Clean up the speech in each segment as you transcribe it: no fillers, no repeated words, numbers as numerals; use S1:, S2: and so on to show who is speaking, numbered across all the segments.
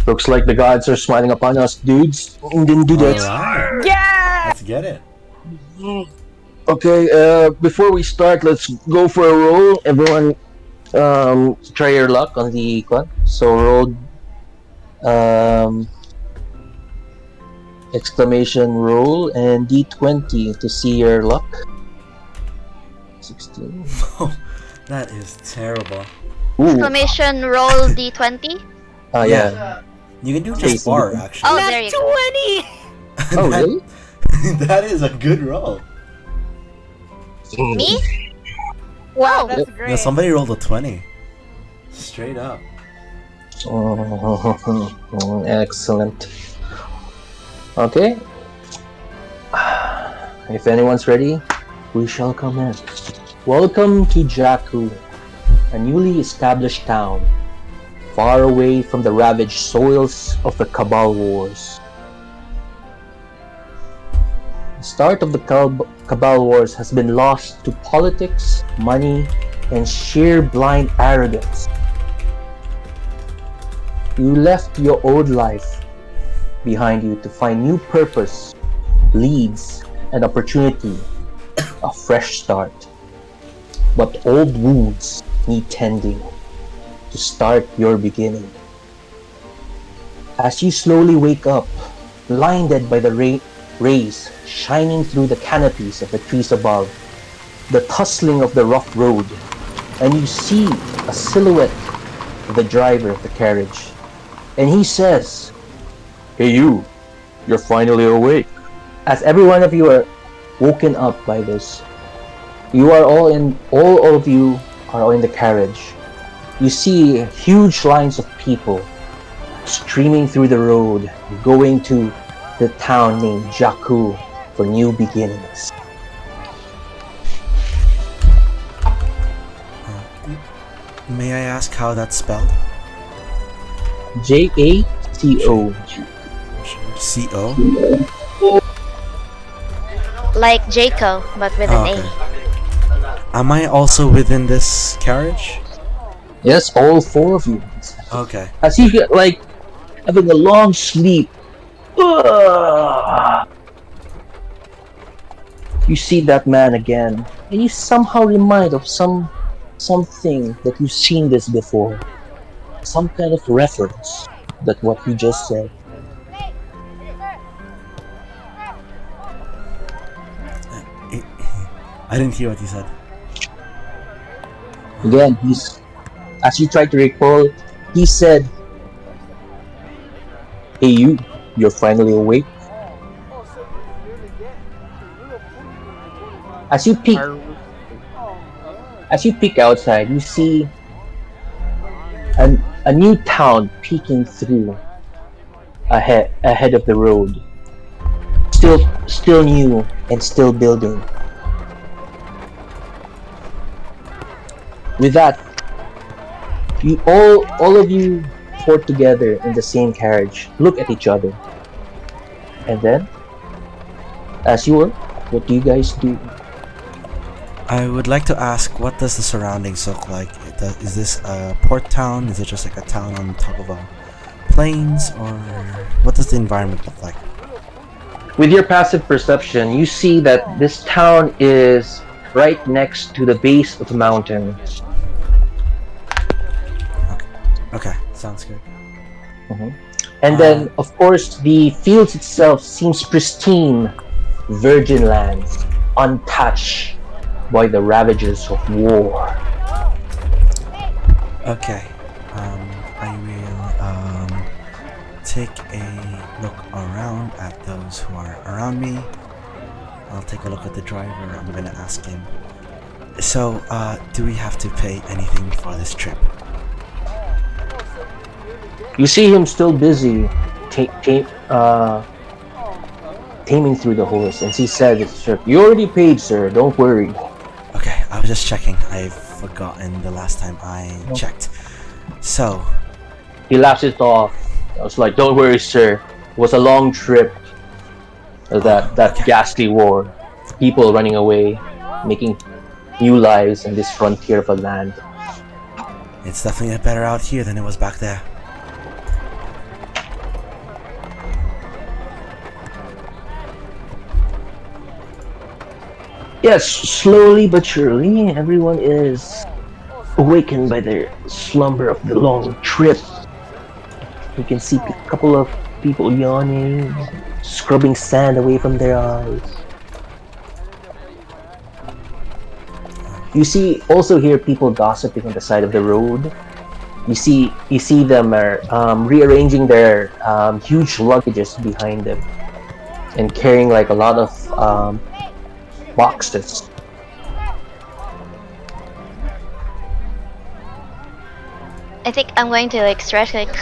S1: Looks like the gods are smiling upon us, dudes. Didn't do that.
S2: Alright.
S3: Yeah!
S2: Let's get it.
S1: Okay, before we start, let's go for a roll. Everyone, try your luck on the con. So roll, um, exclamation roll and D20 to see your luck. 16.
S2: That is terrible.
S1: Ooh.
S4: Exclamation roll D20.
S1: Yeah.
S2: You can do
S1: Okay,
S2: just
S1: so
S2: bar,
S1: you-
S2: actually.
S4: Oh,
S3: Nat
S4: there you go.
S3: 20!
S1: Oh, really?
S2: That is a good roll.
S4: Me?
S3: Wow,
S4: Oh.
S3: that's
S2: Yeah,
S3: great.
S2: somebody rolled a 20. Straight up.
S1: Excellent. Okay. If anyone's ready, we shall commence. Welcome to Jaco, a newly established town, far away from the ravaged soils of the Cabal Wars. The start of the Cabal Wars has been lost to politics, money, and sheer blind arrogance. You left your old life behind you to find new purpose, leads, and opportunity, a fresh start. But old wounds need tending to start your beginning. As you slowly wake up, blinded by the rays shining through the canopies of the trees above, the tussling of the rough road, and you see a silhouette of the driver of the carriage. And he says, "Hey you, you're finally awake." As every one of you are woken up by this, all of you are all in the carriage. You see huge lines of people streaming through the road, going to the town named Jaco for new beginnings.
S2: May I ask how that's spelled?
S1: Jaco.
S2: C-O?
S4: Like Jaco, but with an
S2: okay. Am I also within this carriage?
S1: Yes, all four of you.
S2: Okay.
S1: As you get like having a long sleep, you see that man again, and you somehow remind of something that you've seen this before, some kind of reference that what he just said.
S2: I didn't hear what you said.
S1: Again, as you try to recall, he said, "Hey you, you're finally awake." As you peek outside, you see a new town peeking through ahead of the road. Still new and still building. With that, you all of you four together in the same carriage look at each other, and then, as you were, what do you guys do?
S2: I would like to ask, what does the surroundings look like? Is this a port town? Is it just like a town on top of a plains? Or what does the environment look like?
S1: With your passive perception, you see that this town is right next to the base of the mountain.
S2: Okay, sounds good.
S1: And then, of course, the fields itself seems pristine, virgin lands, untouched by the ravages of war.
S2: Okay, I will take a look around at those who are around me. I'll take a look at the driver. I'm gonna ask him. So, do we have to pay anything for this trip?
S1: You see him still busy taming through the horse, and he said, "You already paid, sir, don't worry."
S2: Okay, I was just checking. I've forgotten the last time I checked. So,
S1: He laughs it off. I was like, "Don't worry, sir. It was a long trip. That ghastly war. People running away, making new lives in this frontier of a land."
S2: it's definitely better out here than it was back there.
S1: Yes, slowly but surely, everyone is awakened by their slumber of the long trip. You can see a couple of people yawning, scrubbing sand away from their eyes. You see, also hear people gossiping on the side of the road. You see them are rearranging their huge luggages behind them and carrying like a lot of boxes.
S4: I think I'm going to like stretch like.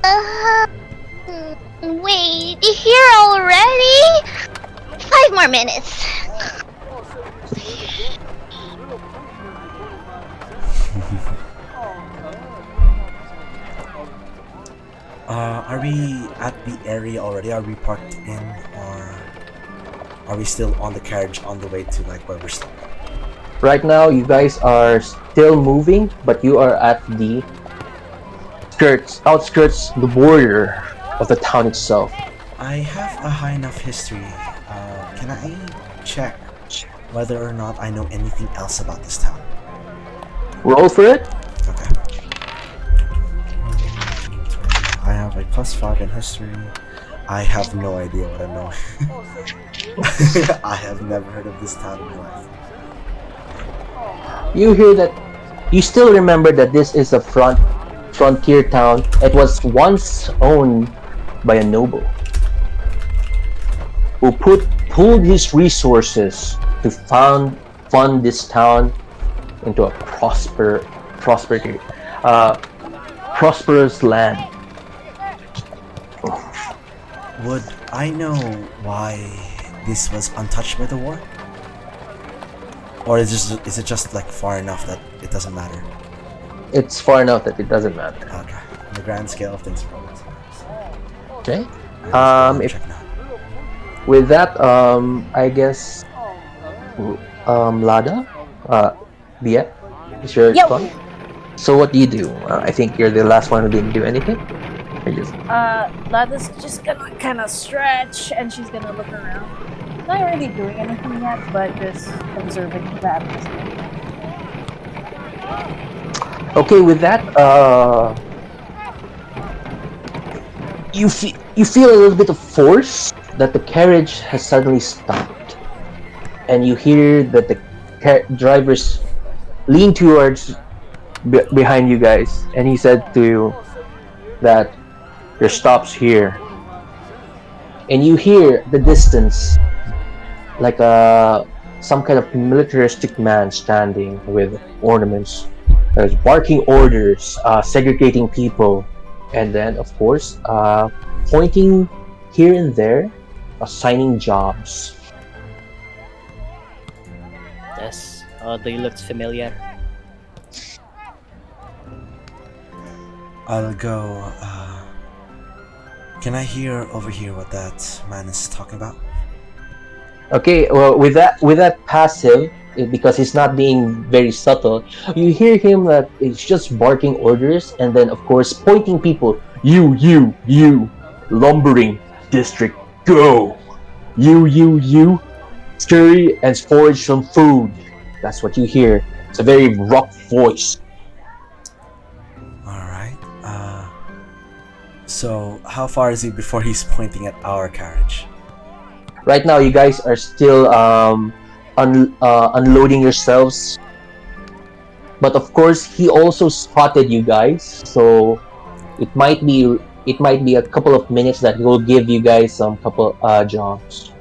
S4: Uh, Wait, here already? 5 more minutes.
S2: Are we at the area already? Are we parked in, or are we still on the carriage on the way to like where we're stuck?
S1: Right now, you guys are still moving, but you are at the outskirts, the border of the town itself.
S2: I have a high enough history. Can I check whether or not I know anything else about this town?
S1: Roll for it.
S2: Okay. I have a +5 in history. I have no idea what I'm knowing. I have never heard of this town in my life.
S1: You hear that. You still remember that this is a frontier town. It was once owned by a noble who pulled his resources to fund this town into a prosperous land.
S2: Would I know why this was untouched by the war? Or is it just like far enough that it doesn't matter?
S1: It's far enough that it doesn't matter.
S2: Okay. On the grand scale of things, probably.
S1: Okay.
S2: If check now.
S1: With that, I guess, Lada, Bia, is your turn. So what do you do? I think you're the last one who didn't do anything.
S3: Lada's just gonna kind of stretch, and she's gonna look around. Not really doing anything yet, but just observing the atmosphere.
S1: Okay, with that, you feel a little bit of force that the carriage has suddenly stopped, and you hear that the drivers lean towards behind you guys, and he said to you that your stop's here, and you hear the distance like some kind of militaristic man standing with ornaments, barking orders, segregating people, and then of course pointing here and there, assigning jobs.
S5: Yes, they looked familiar.
S2: I'll go. Can I overhear what that man is talking about?
S1: Okay, well, with that passive, because he's not being very subtle, you hear him that it's just barking orders, and then of course pointing people. You, lumbering district, go. You, scurry and forage some food. That's what you hear. It's a very rough voice.
S2: All right. So how far is he before he's pointing at our carriage?
S1: Right now, you guys are still unloading yourselves, but of course, he also spotted you guys. So it might be a couple of minutes that he will give you guys some couple jobs.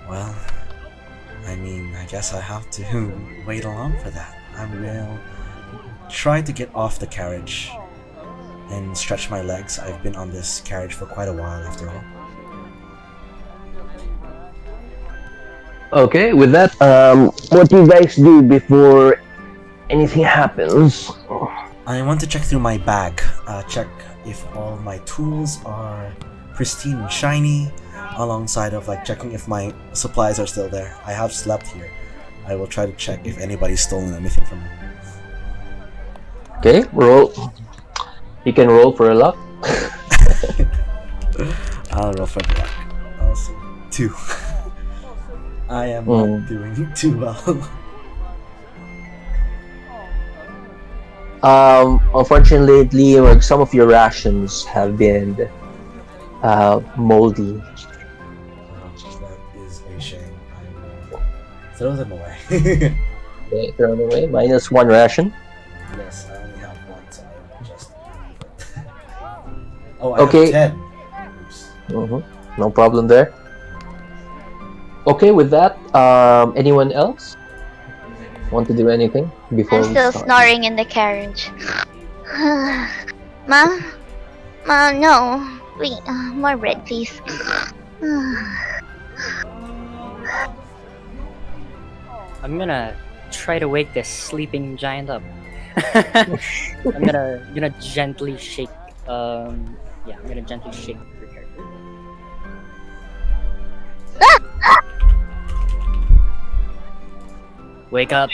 S2: Well, I mean, I guess I have to wait along for that. I will try to get off the carriage and stretch my legs. I've been on this carriage for quite a while, after all.
S1: Okay, with that, what do you guys do before anything happens?
S2: I want to check through my bag, check if all my tools are pristine and shiny, alongside of like checking if my supplies are still there. I have slept here. I will try to check if anybody's stolen anything from me.
S1: Okay, roll. You can roll for a luck.
S2: I'll roll for the luck. Also, 2. I am not doing too well.
S1: Unfortunately, like, some of your rations have been moldy.
S2: That is a shame. I will throw them away.
S1: Okay, thrown away. -1 ration.
S2: Yes, I only have one, so I will just leave it. Oh, I
S1: Okay.
S2: have 10. Oops.
S1: No problem there. Okay, with that, anyone else want to do anything before
S4: I'm
S1: we
S4: still
S1: start?
S4: snoring in the carriage. Ma? Ma, no. Wait, more bread, please.
S5: I'm gonna try to wake this sleeping giant up. I'm gonna gently shake. Yeah, I'm gonna gently shake your character. Wake up!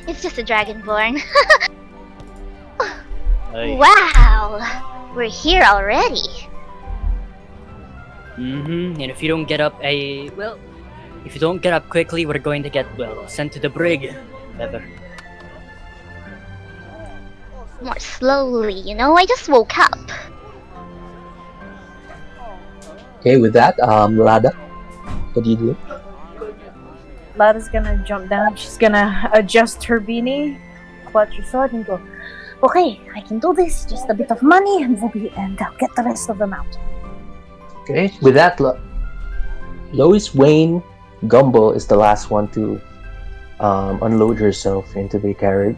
S4: It's just a dragonborn.
S5: Ay.
S4: Wow, we're here already.
S5: And if you don't get up, if you don't get up quickly, we're going to get sent to the brig. Never.
S4: More slowly, you know. I just woke up.
S1: Okay, with that, Lada, what do you do?
S3: Lada's gonna jump down. She's gonna adjust her beanie, clutch her sword, and go, okay, I can do this. Just a bit of money, and I'll get the rest of them out.
S1: Okay, with that, Loiswyn Gumbel is the last one to unload herself into the carriage,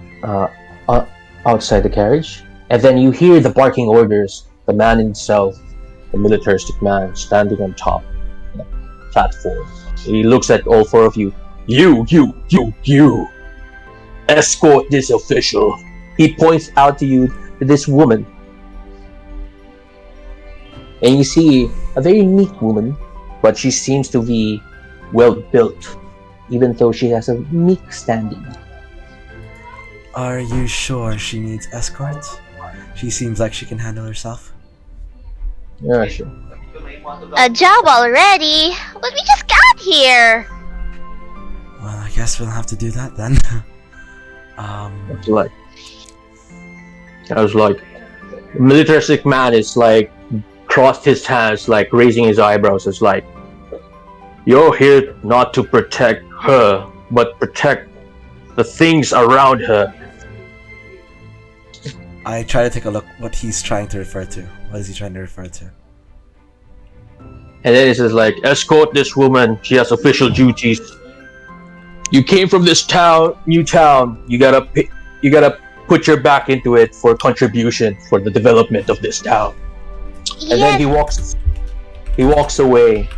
S1: outside the carriage, and then you hear the barking orders. The man himself, the militaristic man, standing on top of the platform. He looks at all four of you. You! Escort this official. He points out to you to this woman. And you see a very neat woman, but she seems to be well built, even though she has a meek standing.
S2: Are you sure she needs escort? She seems like she can handle herself.
S1: Yeah, sure.
S4: A job already? But we just got here.
S2: Well, I guess we'll have to do that then.
S1: I was like, militaristic man is like crossed his hands, like raising his eyebrows. It's like, you're here not to protect her, but protect the things around her.
S2: I try to take a look what he's trying to refer to. What is he trying to refer to?
S1: And then it says like, escort this woman. She has official duties. You came from this town, new town. You gotta put your back into it for contribution for the development of this town.
S4: Yes.
S1: And then he walks away.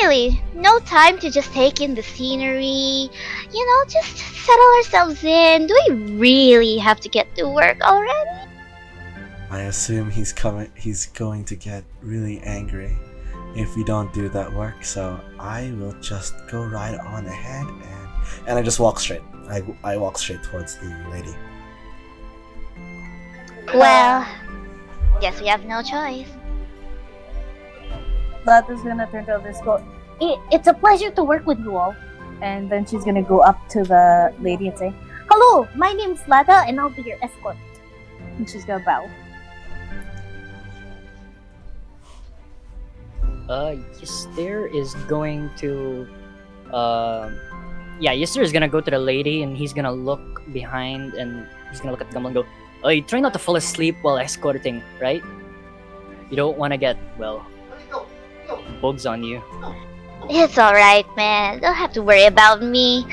S4: Really, no time to just take in the scenery. You know, just settle ourselves in. Do we really have to get to work already?
S2: I assume he's going to get really angry if we don't do that work, so I will just go right on ahead and I just walk straight. I walk straight towards the lady.
S4: Well, guess we have no choice.
S3: Lada's gonna turn to others, go, it's a pleasure to work with you all. And then she's gonna go up to the lady and say, hello, my name's Lada and I'll be your escort. And she's gonna bow.
S5: Yistir is going to Yistir is gonna go to the lady and he's gonna look behind and he's gonna look at Gumbel and go, oh, you try not to fall asleep while escorting, right? You don't wanna get, bugs on you.
S4: It's alright, man. Don't have to worry about me.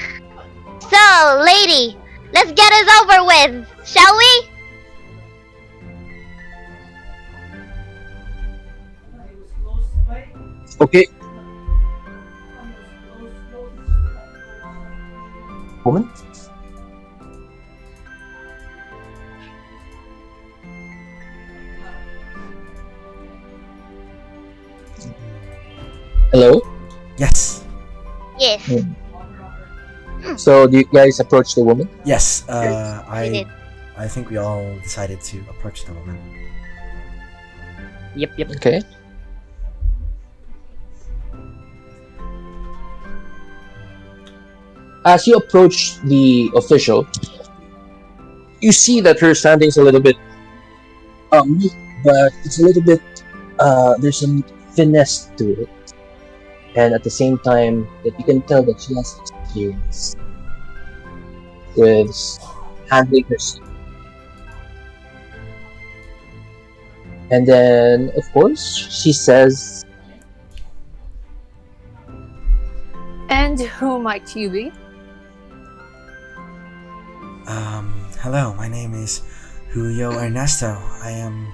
S4: So, lady, let's get this over with, shall we?
S1: Okay. Woman? Hello?
S2: Yes.
S4: Yes.
S1: So do you guys approach the woman?
S2: Yes.
S4: We did.
S2: I think we all decided to approach the woman.
S5: Yep.
S1: Okay. As you approach the official, you see that her standing is a little bit meek, but it's a little bit there's some finesse to it, and at the same time that you can tell that she has experience with handling herself. And then, of course, she says,
S6: And who might you be?
S2: Hello, my name is Julio Ernesto. I am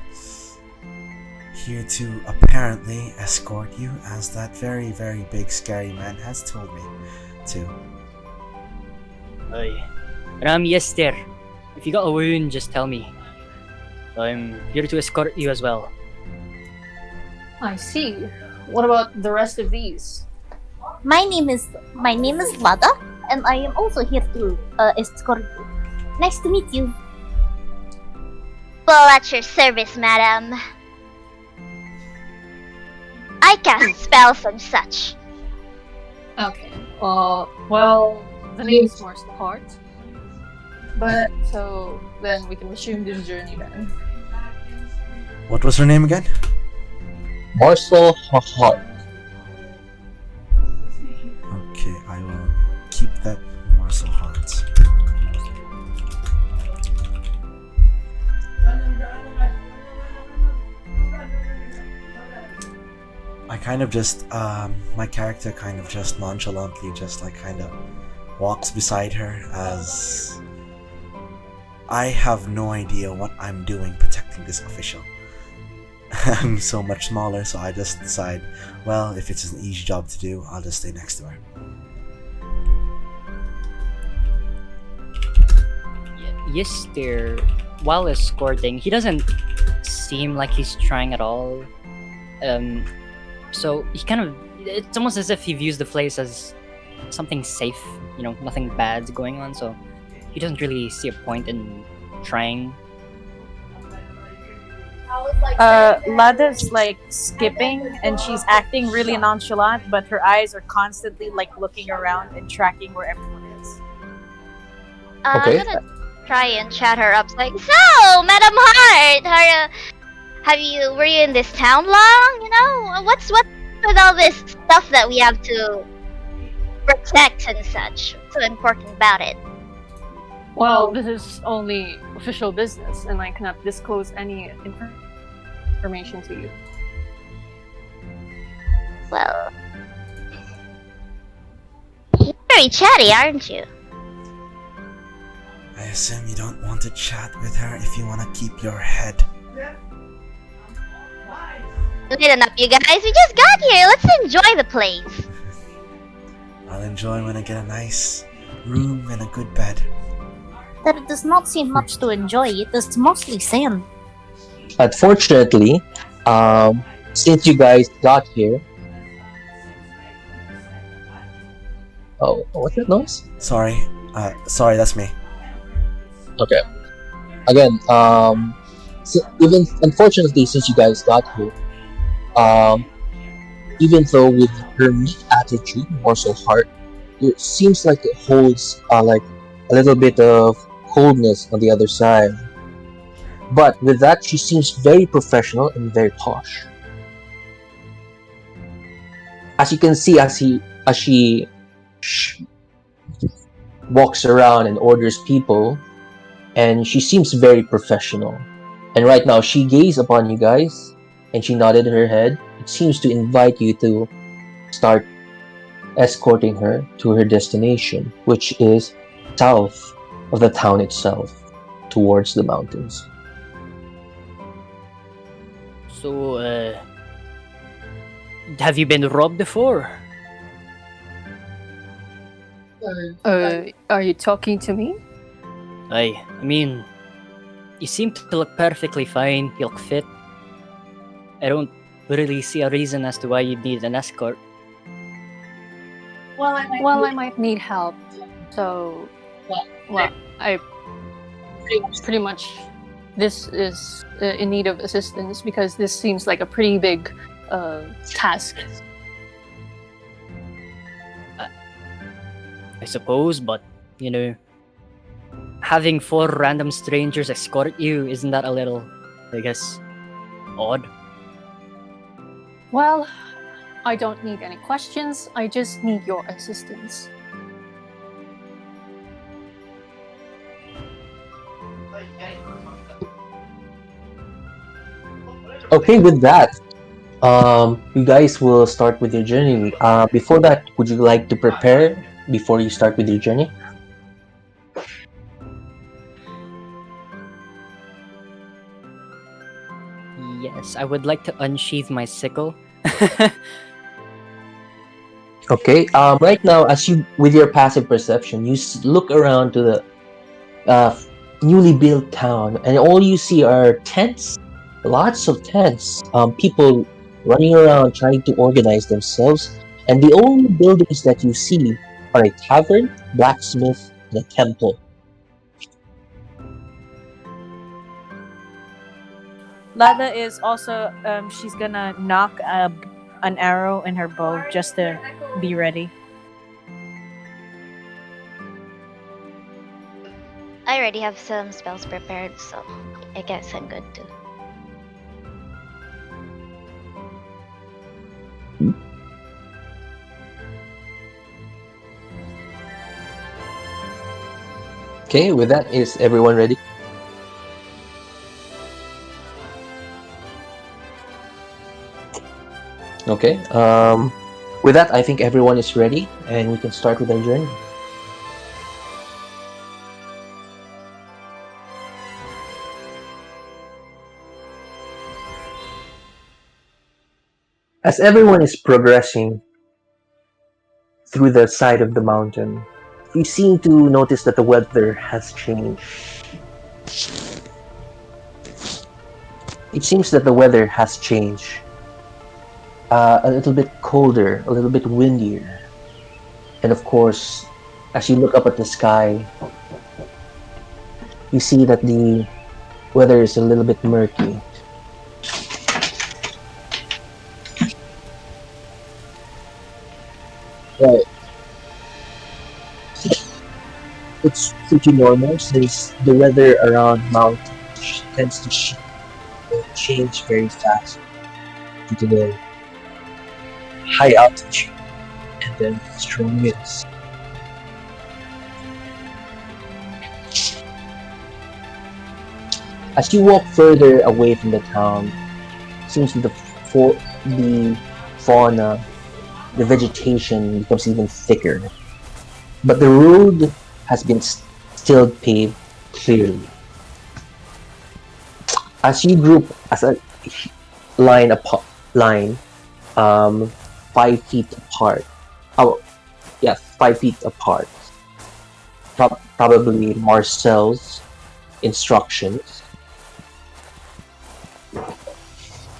S2: here to apparently escort you, as that very, very big scary man has told me to.
S5: And I'm Yistir. If you got a wound, just tell me. I'm here to escort you as well.
S6: I see. What about the rest of these?
S7: My name is Lada, and I am also here to escort you. Nice to meet you.
S4: Well, at your service, madam. I cast spells and such.
S6: Okay. Well, the name is Morse the Heart. But, so, then we can resume this journey then.
S2: What was her name again?
S1: Morsel Hot.
S2: Okay, I will keep that morsel heart. I kind of just, my character kind of just nonchalantly just like kind of walks beside her, as I have no idea what I'm doing protecting this official. I'm so much smaller, so I just decide, well, if it's an easy job to do, I'll just stay next to her.
S5: Yistir, while escorting, he doesn't seem like he's trying at all. So he kind of, it's almost as if he views the place as something safe, nothing bad going on, so he doesn't really see a point in trying.
S3: Lada's like skipping and she's acting really nonchalant, but her eyes are constantly like looking around and tracking where everyone is.
S1: Okay.
S4: I'm gonna try and chat her up, like, so, Madam Hart, were you in this town long? What's with all this stuff that we have to protect and such? What's so important about it?
S6: Well, this is only official business, and I cannot disclose any information to you.
S4: Well, you're very chatty, aren't you?
S2: I assume you don't want to chat with her if you want to keep your head.
S4: Listen up, you guys. We just got here. Let's enjoy the place.
S2: I'll enjoy when I get a nice room and a good bed.
S7: There does not seem much to enjoy. It is mostly sand.
S1: Unfortunately, since you guys got here, what's that noise?
S2: Sorry, that's me.
S1: Okay. Again, even unfortunately, since you guys got here, even though with her meek attitude, Morsel Heart, it seems like it holds like a little bit of coldness on the other side. But with that, she seems very professional and very posh. As you can see, as she walks around and orders people, and she seems very professional. And right now, she gazed upon you guys, and she nodded her head. It seems to invite you to start escorting her to her destination, which is south of the town itself, towards the mountains.
S5: So, have you been robbed before?
S6: Are you talking to me?
S5: I mean, you seem to look perfectly fine. You look fit. I don't really see a reason as to why you'd need an escort.
S6: Well, I might need help. So, I pretty much this is in need of assistance because this seems like a pretty big task.
S5: I suppose, but you know, having 4 random strangers escort you, isn't that a little, I guess, odd?
S6: Well, I don't need any questions. I just need your assistance.
S1: Okay, with that, you guys will start with your journey. Before that, would you like to prepare before you start with your journey?
S5: Yes, I would like to unsheath my sickle.
S1: Okay. Right now, as you with your passive perception, you look around to the newly built town, and all you see are tents, lots of tents. People running around trying to organize themselves, and the only buildings that you see are a tavern, blacksmith, and a temple.
S3: Lada is also she's gonna knock an arrow in her bow just to be ready.
S4: I already have some spells prepared, so I guess I'm good too.
S1: Okay, with that, is everyone ready? Okay. With that, I think everyone is ready, and we can start with our journey. As everyone is progressing through the side of the mountain, you seem to notice that the weather has changed. It seems that the weather has changed. A little bit colder, a little bit windier. And of course, as you look up at the sky, you see that the weather is a little bit murky. Right. It's pretty normal since the weather around mountains tends to change very fast due to the high altitude and then strong winds. As you walk further away from the town, it seems that the fauna, the vegetation becomes even thicker. But the road has been still paved clearly. As you group as a line, 5 feet apart. Oh, yeah, 5 feet apart. Probably Marcel's instructions.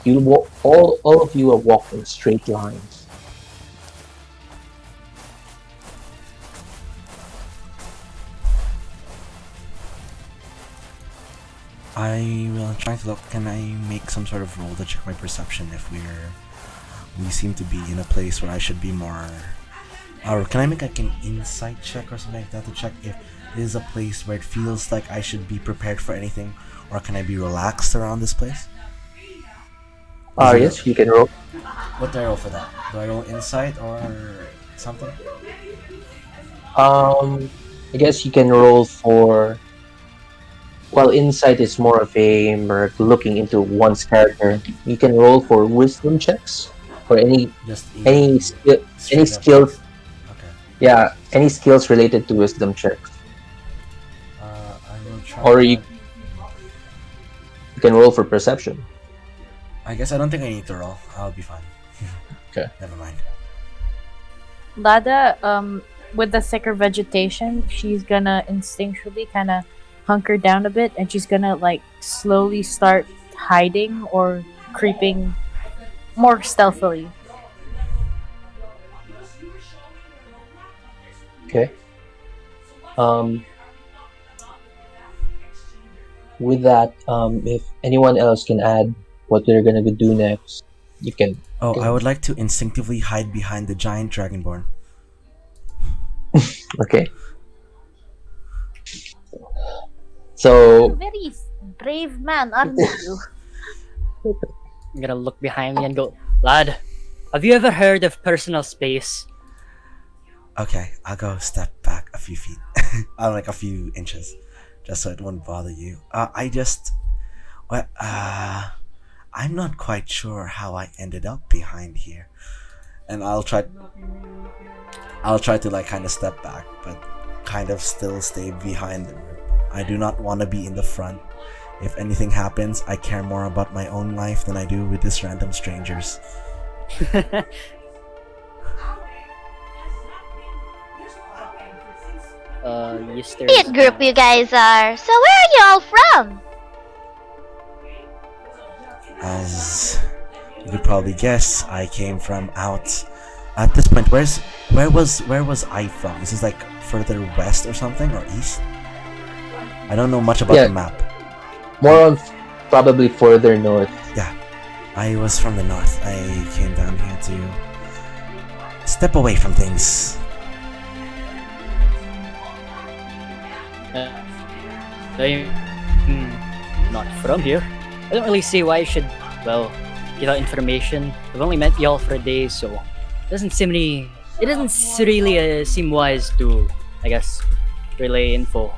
S1: You walk, all of you are walking straight lines.
S2: I will try to look. Can I make some sort of roll to check my perception if we seem to be in a place where I should be more, or can I make like an insight check or something like that to check if it is a place where it feels like I should be prepared for anything, or can I be relaxed around this place?
S1: Yes, you can roll.
S2: What do I roll for that? Do I roll insight or something?
S1: I guess you can roll for. Well, insight is more of a looking into one's character. You can roll for wisdom checks or any skills.
S2: Okay.
S1: Yeah, any skills related to wisdom checks.
S2: I will try.
S1: Or you can roll for perception.
S2: I guess I don't think I need to roll. I'll be fine.
S1: Okay.
S2: Never mind.
S3: Lada, with the thicker vegetation, she's gonna instinctually kind of hunker down a bit, and she's gonna like slowly start hiding or creeping more stealthily.
S1: Okay. With that, if anyone else can add what they're gonna do next, you can.
S2: Oh, I would like to instinctively hide behind the giant dragonborn.
S1: Okay.
S7: You're
S1: So
S7: a very brave man, aren't you?
S5: I'm gonna look behind me and go, lad, have you ever heard of personal space?
S2: Okay, I'll go step back a few feet. Like a few inches. Just so it won't bother you. Well, I'm not quite sure how I ended up behind here. And I'll try to like kind of step back, but kind of still stay behind the group. I do not want to be in the front. If anything happens, I care more about my own life than I do with these random strangers.
S5: Yistir
S4: Great group you guys are. So where are you all from?
S2: As you could probably guess, I came from out. At this point, where was I from? This is like further west or something, or east? I don't know much about
S1: Yeah.
S2: the map.
S1: more on probably further north.
S2: I was from the north. I came down here to step away from things.
S5: I'm not from here. I don't really see why I should, well, give out information. I've only met y'all for a day, so it doesn't really seem wise to, I guess, relay info.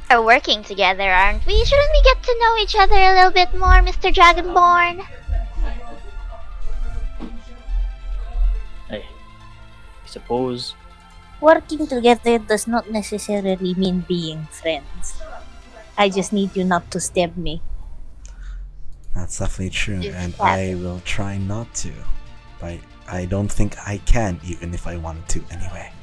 S4: We're working together, aren't we? Shouldn't we get to know each other a little bit more, Mr. Dragonborn?
S5: I suppose.
S7: Working together does not necessarily mean being friends. I just need you not to stab me.
S2: That's definitely true,
S4: Is
S2: and
S4: that-
S2: I will try not to. But I don't think I can, even if I wanted to anyway.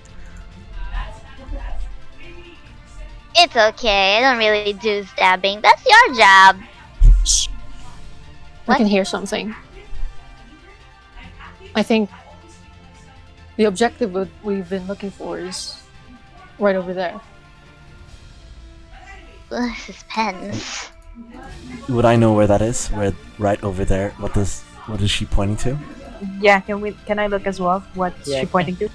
S4: It's okay. I don't really do stabbing. That's your job.
S6: I can hear something. I think the objective we've been looking for is right over there.
S4: Ugh, suspense.
S2: Would I know where that is? Where right over there? What is she pointing to?
S3: Yeah, can I look as well? What's
S5: Yeah,
S3: she pointing to?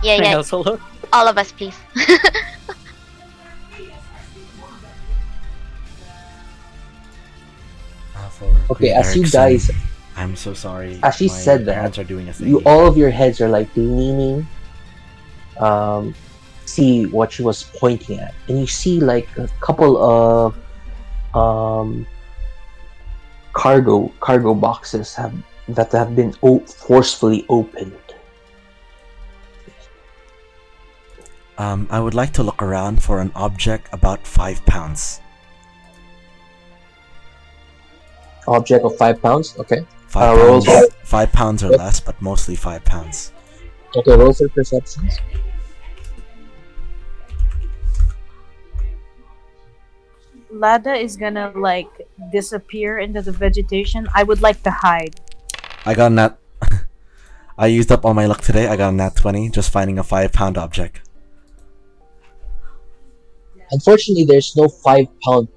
S4: Yeah,
S5: Can I
S4: yeah.
S5: also look?
S4: All of us, please.
S1: Okay,
S2: Great
S1: as you
S2: Erickson,
S1: guys,
S2: I'm so sorry.
S1: as she
S2: My
S1: said that,
S2: parents are doing a thing.
S1: you all of your heads are like leaning, see what she was pointing at, and you see like a couple of cargo boxes that have been forcefully opened.
S2: I would like to look around for an object about 5 pounds.
S1: Object of 5 pounds. Okay.
S2: 5
S1: rolls
S2: pounds,
S1: for-
S2: 5 pounds or less, but mostly 5 pounds.
S1: Okay. Roll for perceptions.
S3: Lada is gonna like disappear into the vegetation. I would like to hide.
S2: I got a nat. I used up all my luck today. I got a nat 20 just finding a 5-pound object.
S1: Unfortunately, there's no 5-pound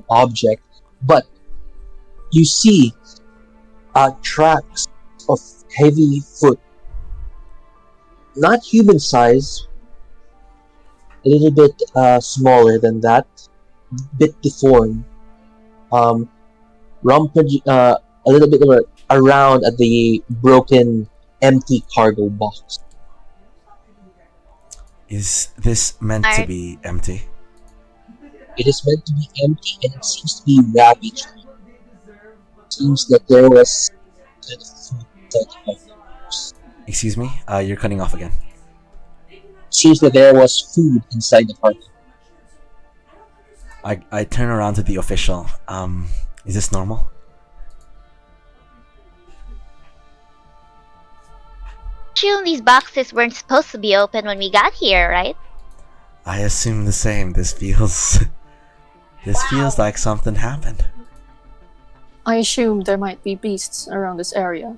S1: object, but you see tracks of heavy foot, not human size, a little bit smaller than that, bit deformed, a little bit around at the broken, empty cargo box.
S2: Is this meant to
S4: Alright.
S2: be empty?
S1: It is meant to be empty and it seems to be ravaged. Seems that there was kind of food that
S2: Excuse me? You're cutting off again.
S1: seems that there was food inside the cargo.
S2: I turn around to the official. Is this normal?
S4: Assume these boxes weren't supposed to be open when we got here, right?
S2: I assume the same. This feels... This feels like something happened.
S6: I assume there might be beasts around this area.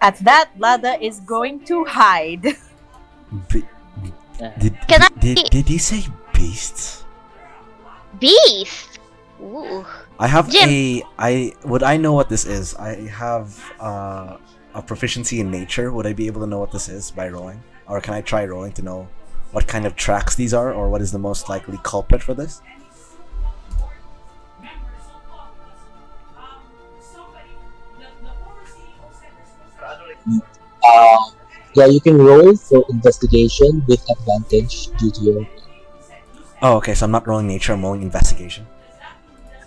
S3: At that, Lada is going to hide.
S2: Be- did,
S4: Can
S2: did you say beasts?
S4: Beast! Ooh.
S2: I have
S4: Jim.
S2: would I know what this is? I have a proficiency in nature, would I be able to know what this is by rolling? Or can I try rolling to know what kind of tracks these are, or what is the most likely culprit for this?
S1: Yeah, you can roll for investigation with advantage due to your
S2: Oh, okay, so I'm not rolling nature, I'm rolling investigation.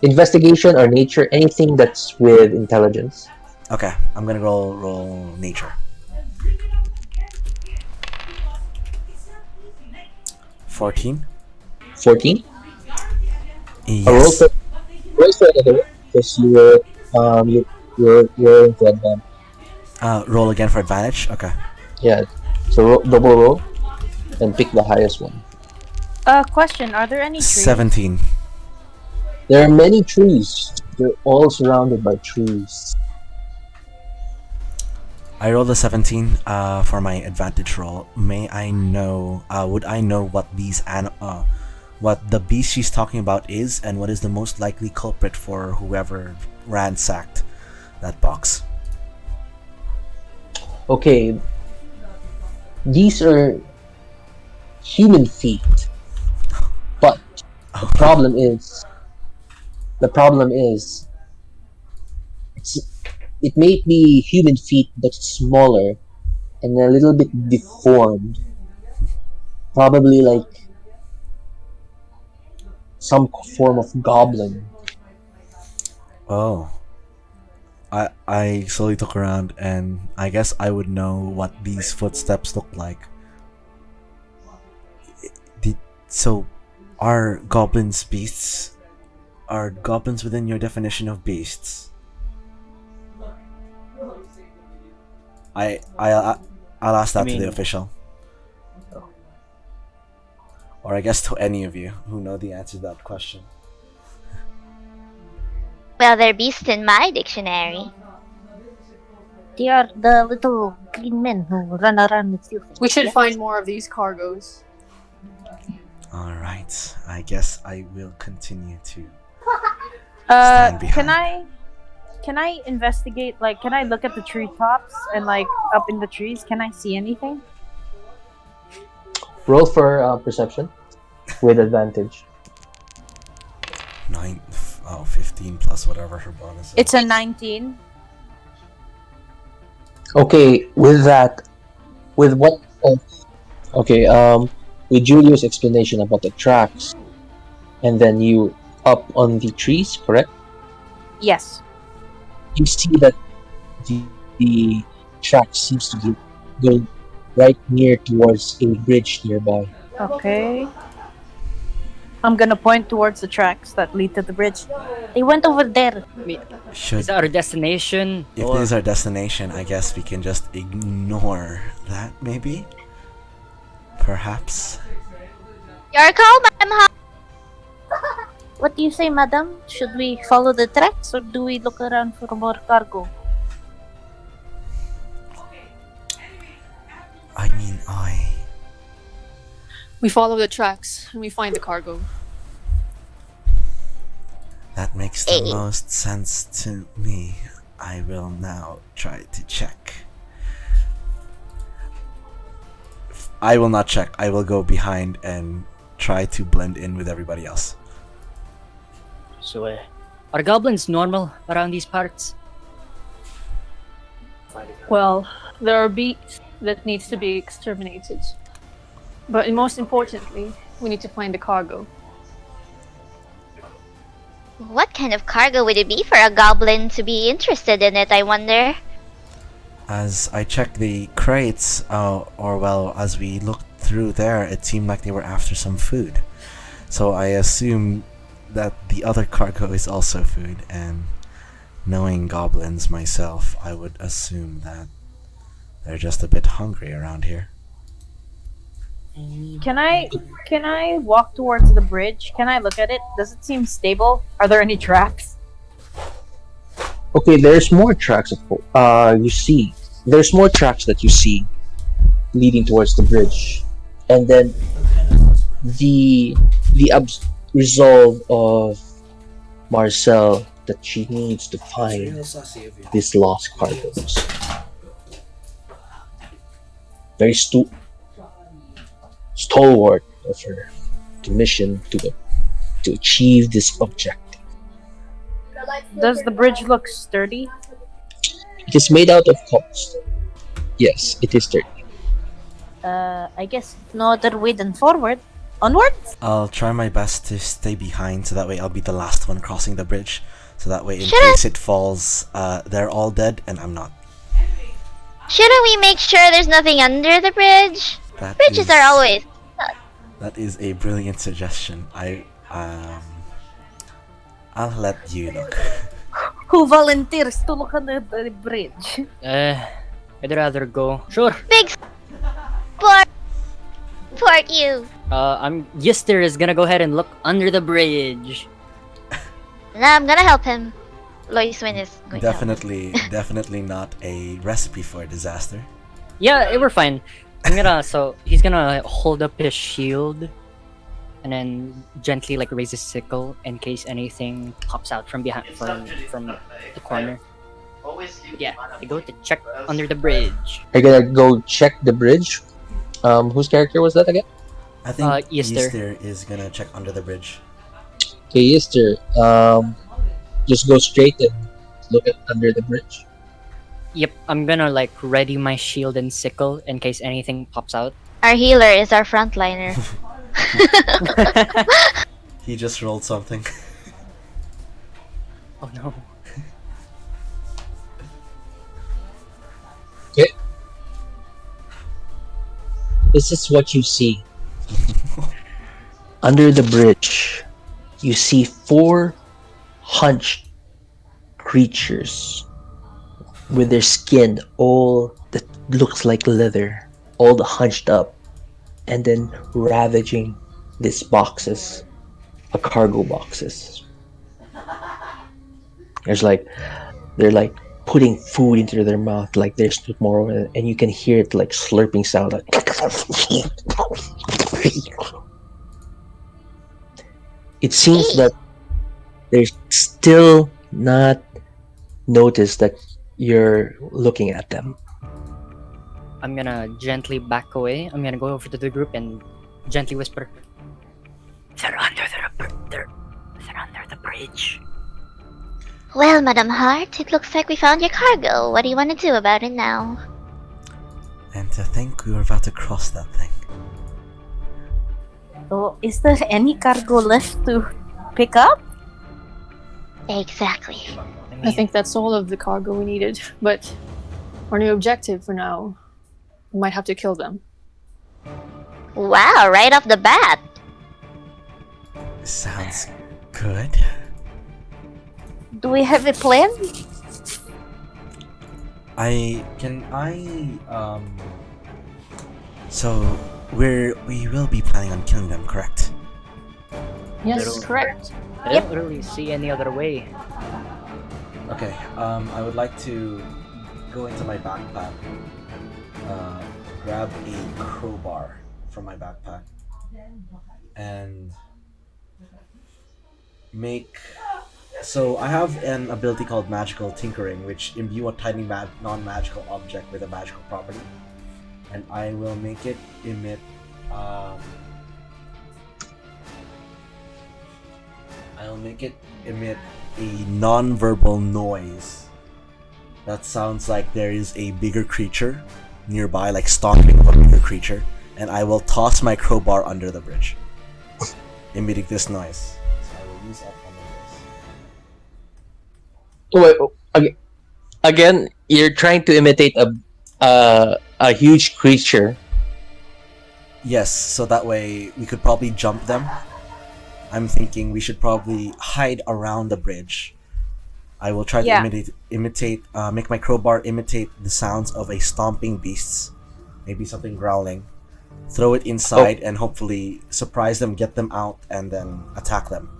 S1: investigation or nature, anything that's with intelligence.
S2: Okay, I'm gonna roll nature. 14?
S1: 14. A roll
S2: Yes.
S1: for another one, because you're rolling for advantage.
S2: Roll again for advantage? Okay.
S1: Yeah. So double roll and pick the highest one.
S3: Question: are there any trees?
S2: 17.
S1: There are many trees. They're all surrounded by trees.
S2: I rolled a 17 for my advantage roll. May I know, would I know what what the beast she's talking about is, and what is the most likely culprit for whoever ransacked that box?
S1: Okay. These are human feet. But the problem is it may be human feet but smaller and a little bit deformed. Probably like some form of goblin.
S2: Oh. I slowly look around, and I guess I would know what these footsteps look like. So, are goblins beasts? Are goblins within your definition of beasts? I'll ask that to the official. Or I guess to any of you who know the answer to that question.
S4: Well, they're beasts in my dictionary.
S7: They are the little green men who run around and steal things.
S6: We should
S7: yeah?
S6: find more of these cargoes.
S2: Alright, I guess I will continue to stand behind.
S3: Can I investigate? Like, can I look at the treetops and like up in the trees? Can I see anything?
S1: Roll for perception with advantage.
S2: 15 plus whatever her bonus is.
S3: It's a 19.
S1: Okay, with that, with what? Okay, with Julio's explanation about the tracks, and then you up on the trees, correct?
S3: Yes.
S1: You see that the track seems to go right near towards a bridge nearby.
S3: Okay. I'm gonna point towards the tracks that lead to the bridge.
S7: They went over there.
S5: Is that our destination?
S2: If this is our destination, I guess we can just ignore that, maybe? Perhaps?
S4: Your call, Madam Hart.
S7: What do you say, madam? Should we follow the tracks or do we look around for more cargo?
S2: I mean,
S6: We follow the tracks and we find the cargo.
S2: that makes the most sense to me. I will now try to check. I will not check. I will go behind and try to blend in with everybody else.
S5: So, are goblins normal around these parts?
S6: Well, there are beasts that needs to be exterminated. But most importantly, we need to find the cargo.
S4: What kind of cargo would it be for a goblin to be interested in it, I wonder?
S2: As I checked the crates, as we looked through there, it seemed like they were after some food. So I assume that the other cargo is also food, and knowing goblins myself, I would assume that they're just a bit hungry around here.
S3: Can I walk towards the bridge? Can I look at it? Does it seem stable? Are there any tracks?
S1: Okay, there's more tracks. You see, there's more tracks that you see leading towards the bridge, and then the resolve of Marcel that she needs to find these lost cargoes. very stalwart of her mission to achieve this objective.
S3: Does the bridge look sturdy?
S1: It is made out of cobblestone. Yes, it is sturdy.
S7: I guess no other way than forward. Onwards?
S2: I'll try my best to stay behind so that way I'll be the last one crossing the bridge. So that way, in
S4: Should've-
S2: case it falls, they're all dead and I'm not.
S4: Shouldn't we make sure there's nothing under the bridge?
S2: That
S4: Bridges
S2: is-
S4: are always.
S2: That is a brilliant suggestion. I'll let you look.
S7: Who volunteers to look under the bridge?
S5: I'd rather go. Sure.
S4: Big support you.
S5: Yistir is gonna go ahead and look under the bridge.
S4: Now I'm gonna help him. Loiswyn is going to help.
S2: Definitely not a recipe for a disaster.
S5: Yeah, we're fine. So he's gonna hold up his shield, and then gently like raise his sickle in case anything pops out from behind from the corner. Yeah, they go to check under the bridge.
S1: Are you gonna go check the bridge? Whose character was that again?
S2: I think
S5: Yistir.
S2: Yistir is gonna check under the bridge.
S1: Okay, Yistir. Just go straight and look at under the bridge.
S5: Yep, I'm gonna like ready my shield and sickle in case anything pops out.
S4: Our healer is our frontliner.
S2: He just rolled something.
S5: Oh no.
S1: This is what you see. Under the bridge, you see 4 hunched creatures with their skin all that looks like leather, all hunched up, and then ravaging these boxes, cargo boxes. They're like putting food into their mouth, like there's tomorrow, and you can hear it like slurping sound, like. It seems that they're still not noticed that you're looking at them.
S5: I'm gonna gently back away. I'm gonna go over to the group and gently whisper, They're under the bridge.
S4: Well, Madam Hart, it looks like we found your cargo. What do you want to do about it now?
S2: And to think we were about to cross that thing.
S7: So, is there any cargo left to pick up?
S4: Exactly.
S6: I think that's all of the cargo we needed, but our new objective for now, we might have to kill them.
S4: Wow, right off the bat.
S2: Sounds good.
S7: Do we have a plan?
S2: So we will be planning on killing them, correct?
S6: Yes,
S5: Little-
S6: correct.
S5: I don't really see any other way.
S2: Okay, I would like to go into my backpack, grab a crowbar from my backpack, and make... So I have an ability called Magical Tinkering, which imbue a tiny non-magical object with a magical property, and I will make it emit... I'll make it emit a non-verbal noise that sounds like there is a bigger creature nearby, like stomping of a bigger creature, and I will toss my crowbar under the bridge, emitting this noise. So I will use up on this.
S1: Wait, again, you're trying to imitate a huge creature.
S2: Yes, so that way we could probably jump them. I'm thinking we should probably hide around the bridge. I will try to imitate, make my crowbar imitate the sounds of a stomping beast, maybe something growling. Throw it inside and hopefully surprise them, get them out, and then attack them.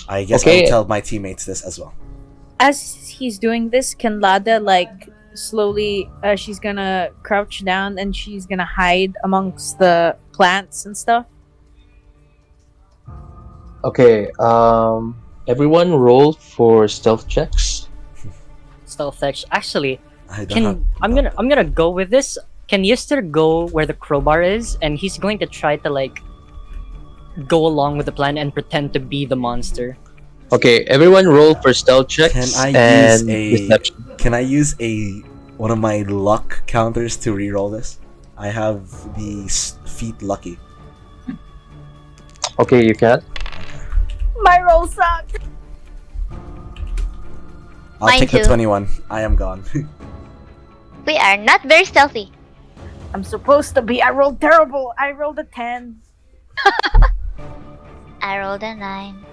S2: I guess I will tell my teammates this as well.
S3: As he's doing this, can Lada like slowly? She's gonna crouch down and she's gonna hide amongst the plants and stuff.
S1: Okay, everyone roll for stealth checks.
S5: Stealth checks. Actually,
S2: I don't have-
S5: I'm gonna go with this. can Yistir go where the crowbar is, and he's going to try to like go along with the plan and pretend to be the monster.
S1: Okay, everyone roll for stealth checks
S2: Can I use
S1: and
S2: a
S1: deception.
S2: Can I use a one of my luck counters to reroll this? I have the feat lucky.
S1: Okay, you can.
S3: My roll sucked.
S2: I'll
S4: Mine
S2: take the
S4: too.
S2: 21. I am gone.
S4: We are not very stealthy.
S3: I'm supposed to be. I rolled terrible. I rolled a 10.
S4: I rolled a 9.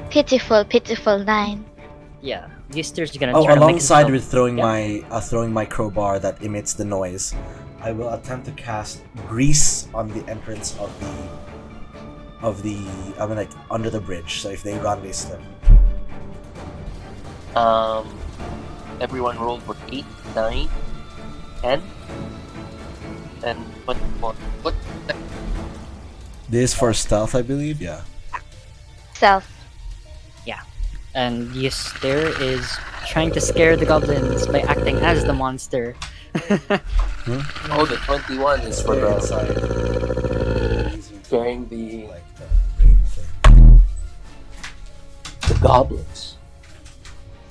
S4: Pitiful, pitiful 9.
S5: Yeah, Yistir's gonna
S2: Oh,
S5: try to make
S2: alongside
S5: himself...
S2: with throwing
S5: Yeah.
S2: my crowbar that emits the noise, I will attempt to cast grease on the entrance of the I mean like under the bridge. So if they run, they slip.
S8: Everyone roll for 8, 9, 10, and what?
S2: This is for stealth, I believe. Yeah.
S4: Stealth.
S5: And Yistir is trying to scare the goblins by acting as the monster.
S8: Oh, the 21 is for the scaring the goblins.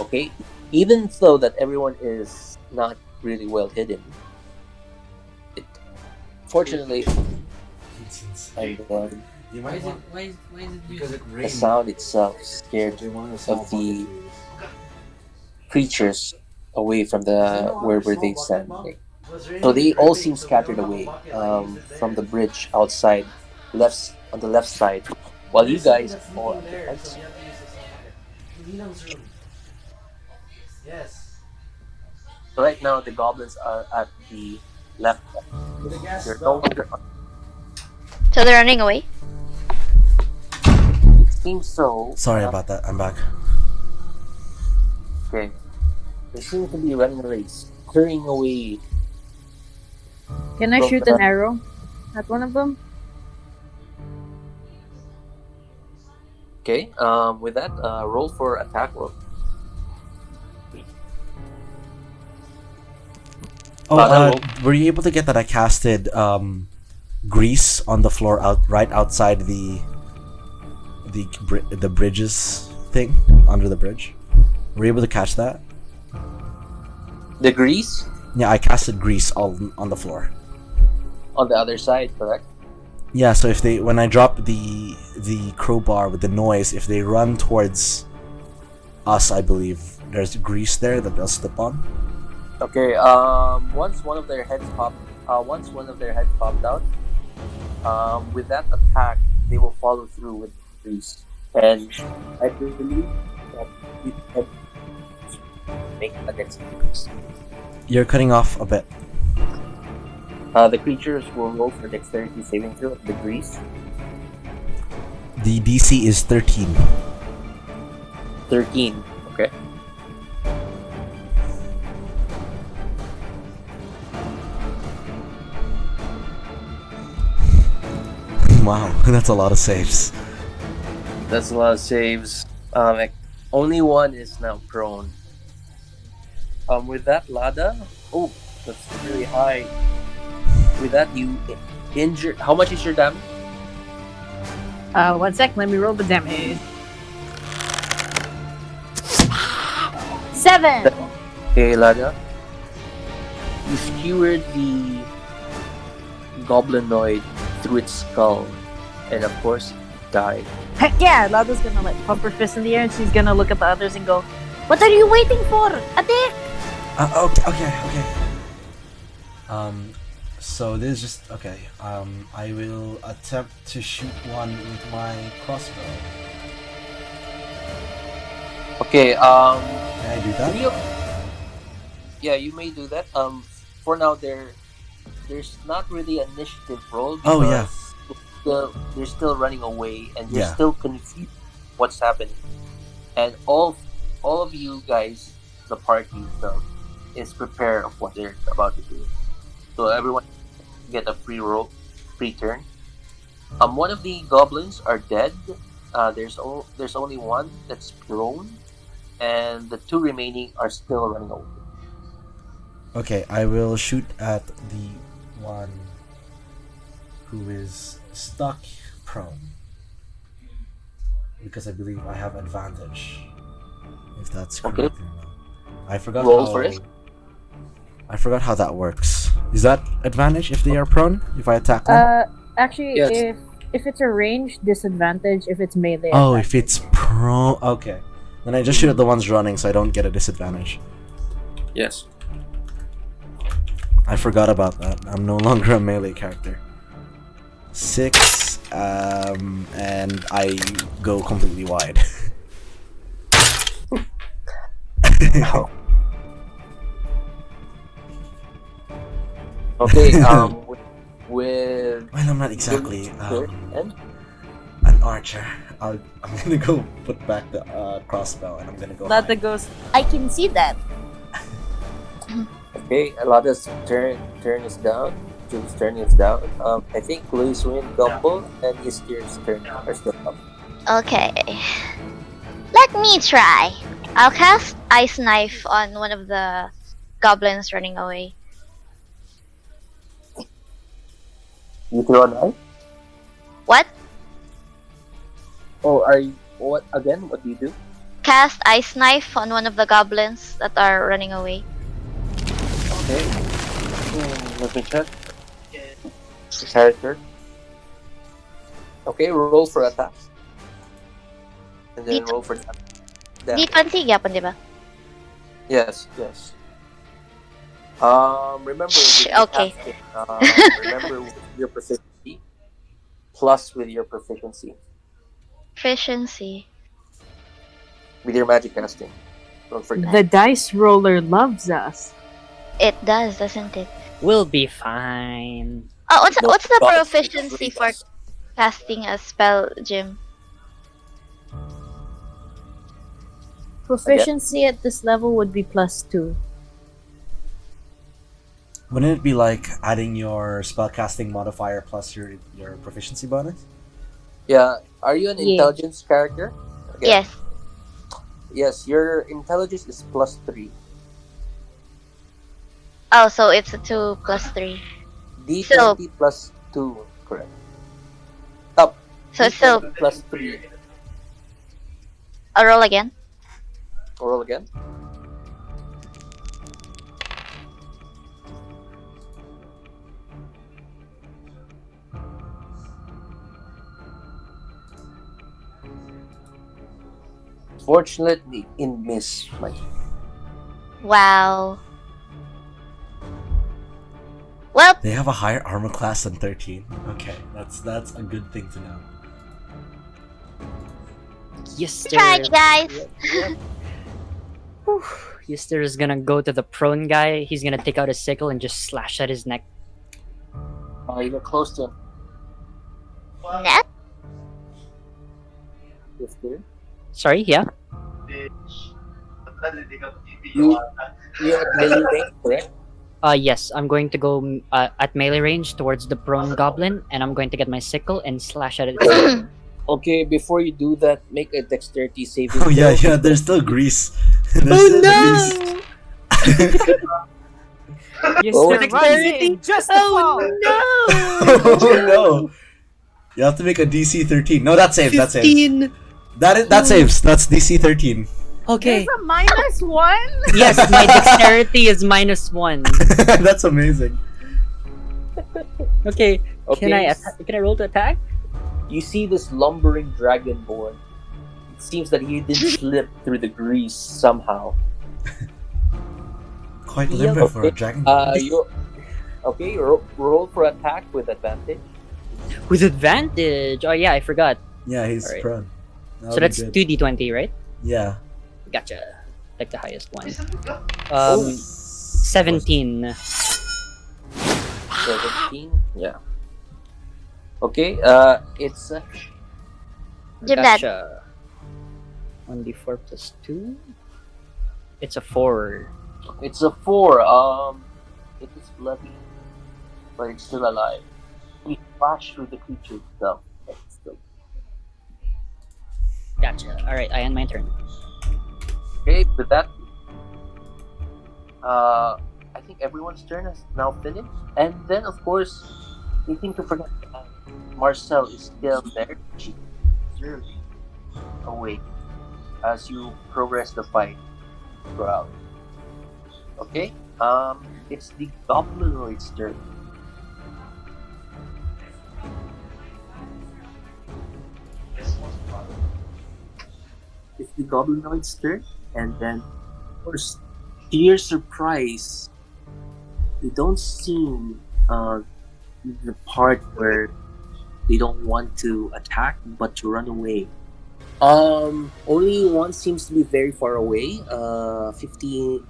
S8: Okay, even though that everyone is not really well hidden, fortunately, and the sound itself scared of the creatures away from the where they stand. So they all seem scattered away from the bridge outside, on the left side, while you guys are all on the right side. So right now the goblins are at the left. They're no longer.
S4: So they're running away?
S8: It seems so.
S2: Sorry about that. I'm back.
S8: Okay. They seem to be running a race, clearing away.
S3: Can I shoot an arrow at one of them?
S8: Okay. With that, roll for attack roll.
S2: Oh,
S8: Roll.
S2: were you able to get that? I casted grease on the floor right outside the bridges thing under the bridge. Were you able to catch that?
S8: The grease
S2: Yeah, I casted grease all on the floor.
S8: on the other side, correct?
S2: Yeah, so if when I drop the crowbar with the noise, if they run towards us, I believe there's grease there that they'll slip on.
S8: Okay. Once one of their heads popped out, with that attack, they will follow through with grease, and I believe that you can make against grease.
S2: You're cutting off a bit.
S8: The creatures will roll for dexterity saving throw of the grease.
S2: The DC is 13.
S8: 13. Okay.
S2: Wow, that's a lot of saves.
S8: That's a lot of saves. Only one is now prone. With that, Lada. Oh, that's really high. With that, you injured. How much is your damage?
S3: 1 sec. Let me roll the damage. 7.
S8: Okay, Lada. You skewered the goblinoid through its skull, and of course, died.
S3: Heck yeah, Lada's gonna like pump her fist in the air and she's gonna look at the others and go, "What are you waiting for? Attack!"
S2: Okay. So this is just okay. I will attempt to shoot one with my crossbow.
S8: Okay.
S2: Can I do that?
S8: Yeah, you may do that. For now, there's not really an initiative roll because
S2: Oh, yeah.
S8: they're still running away and you're
S2: Yeah.
S8: still confused what's happening. And all of you guys, the party itself, is prepared of what they're about to do. So everyone get a free turn. One of the goblins are dead. There's only one that's prone, and the two remaining are still running away.
S2: Okay, I will shoot at the one who is stuck prone. Because I believe I have advantage. If that's
S8: Okay.
S2: correct or not. I forgot
S8: Roll
S2: how
S8: for it.
S2: I forgot how that works. Is that advantage if they are prone? If I attack them?
S3: Actually,
S8: Yes.
S3: if it's a range, disadvantage. If it's melee,
S2: Oh,
S3: advantage.
S2: if it's prone. Okay. Then I just shoot at the ones running so I don't get a disadvantage.
S8: Yes.
S2: I forgot about that. I'm no longer a melee character. 6, and I go completely wide.
S8: Oh. Okay. With
S2: Well, I'm not exactly
S8: and
S2: an archer. I'm gonna go put back the crossbow and I'm gonna go.
S3: Lada
S2: hide.
S3: goes.
S7: I can see that.
S8: okay, Lada's turn is down. June's turn is down. I think Loiswyn, Gumball, and Yistir's turn are still up.
S4: Okay. Let me try. I'll cast Ice Knife on one of the goblins running away.
S8: You throw a knife?
S4: What?
S8: Oh, are you what again? What do you do?
S4: Cast Ice Knife on one of the goblins that are running away.
S8: Okay. Let me check. Character. Okay, roll for attack. And then
S4: Dito.
S8: roll for damage.
S4: Di panti gyapon, di ba?
S8: Yes. Remember with your
S4: Okay.
S8: casting, remember with your proficiency plus with your proficiency
S4: Efficiency.
S8: with your magic casting. Don't forget.
S3: The dice roller loves us.
S4: It does, doesn't it?
S5: We'll be fine.
S4: Oh, what's the
S8: God,
S4: proficiency
S8: really
S4: for
S8: does.
S4: casting a spell, Jim?
S3: Proficiency at this level would be +2.
S2: Wouldn't it be like adding your spellcasting modifier plus your proficiency bonus?
S8: Yeah. Are you an
S3: Yeah.
S8: intelligence character? Okay.
S4: Yes.
S8: Yes, your intelligence is +3.
S4: Oh, so it's a 2 plus 3.
S8: D20 plus 2, correct. Up.
S4: So it's still
S8: D20 plus 3.
S4: a roll again.
S8: Roll again. Fortunately, in miss, my
S4: Wow. Well,
S2: They have a higher armor class than 13. Okay, that's a good thing to know.
S5: Yistir.
S4: try, you guys.
S5: Yistir is gonna go to the prone guy. He's gonna take out his sickle and just slash at his neck.
S8: you get close to him.
S4: Net?
S8: Yes, there.
S5: Sorry, yeah?
S8: You at melee range, correct?
S5: Yes, I'm going to go at melee range towards the prone goblin, and I'm going to get my sickle and slash at it.
S8: Okay, before you do that, make a dexterity saving
S2: Oh yeah,
S8: throw.
S2: there's still grease. There's still grease.
S3: Yes,
S8: Oh,
S3: they're
S5: dexterity.
S3: rising just to fall.
S2: Oh no! You have to make a DC 13. No, that saves. That saves.
S5: 15!
S2: That saves. That's DC 13.
S5: Okay.
S3: There's a -1.
S5: Yes, my dexterity is -1.
S2: That's amazing.
S5: Okay,
S8: Okay.
S5: can I roll to attack?
S8: You see this lumbering dragonborn. It seems that he did slip through the grease somehow.
S2: Quite limber for a
S8: Okay.
S2: dragon.
S8: Roll for attack with advantage.
S5: With advantage. Oh yeah, I forgot.
S2: Yeah, he's
S5: Alright.
S2: prone.
S5: So that's 2d20, right?
S2: Yeah.
S5: Gotcha. Like the highest one.
S8: Oh.
S5: 17.
S8: 17. Yeah. Okay. It's
S4: Jim Dad.
S5: Gotcha. 1d4 plus 2. It's a 4.
S8: it's a 4. It is bloody, but it's still alive. We flash through the creature itself. But it's still.
S5: Gotcha. Alright, I end my turn.
S8: Okay, with that, I think everyone's turn is now finished. And then, of course, we seem to forget that Marcel is still there. She observes away as you progress the fight throughout. Okay? It's the Goblinoid's turn. It's the Goblinoid's turn, and then, of course, to your surprise, they don't seem the part where they don't want to attack but to run away. Only one seems to be very far away, 30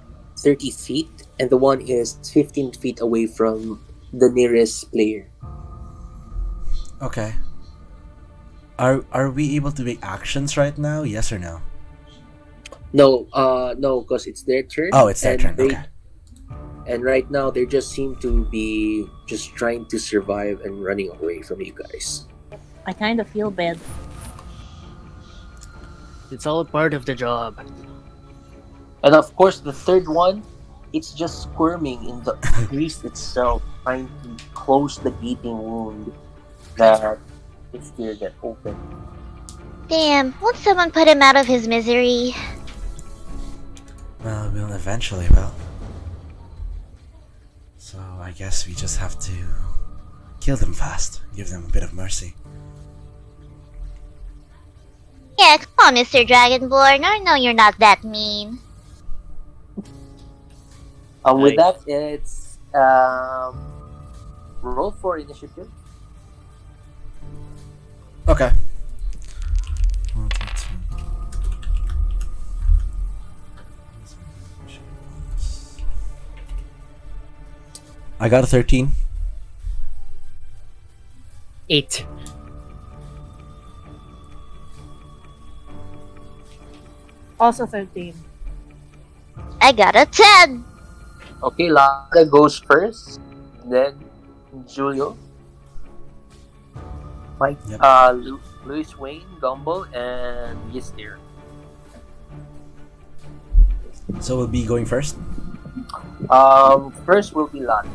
S8: feet, and the one is 15 feet away from the nearest player.
S2: Okay. Are we able to make actions right now? Yes or no?
S8: No, because it's their turn.
S2: Oh, it's their
S8: and
S2: turn.
S8: they-
S2: Okay.
S8: And right now, they just seem to be just trying to survive and running away from you guys.
S3: I kind of feel bad.
S5: It's all part of the job.
S8: And of course, the third one, it's just squirming in the grease itself, trying to close the gaping wound that its ear get open.
S4: Damn, won't someone put him out of his misery?
S2: Well, we'll eventually, well. So I guess we just have to kill them fast. Give them a bit of mercy.
S4: Yeah, come on, Mr. Dragonborn. I know you're not that mean.
S8: With
S5: Nice.
S8: that, it's roll for initiative.
S2: Okay. 1, 2, 2. I got a 13.
S5: 8.
S3: Also 13.
S4: I got a 10.
S8: Okay, Lada goes first, then Julio, Mike,
S2: Yep.
S8: Loiswyn, Gumball, and Yistir.
S2: So we'll be going first.
S8: First will be Lada.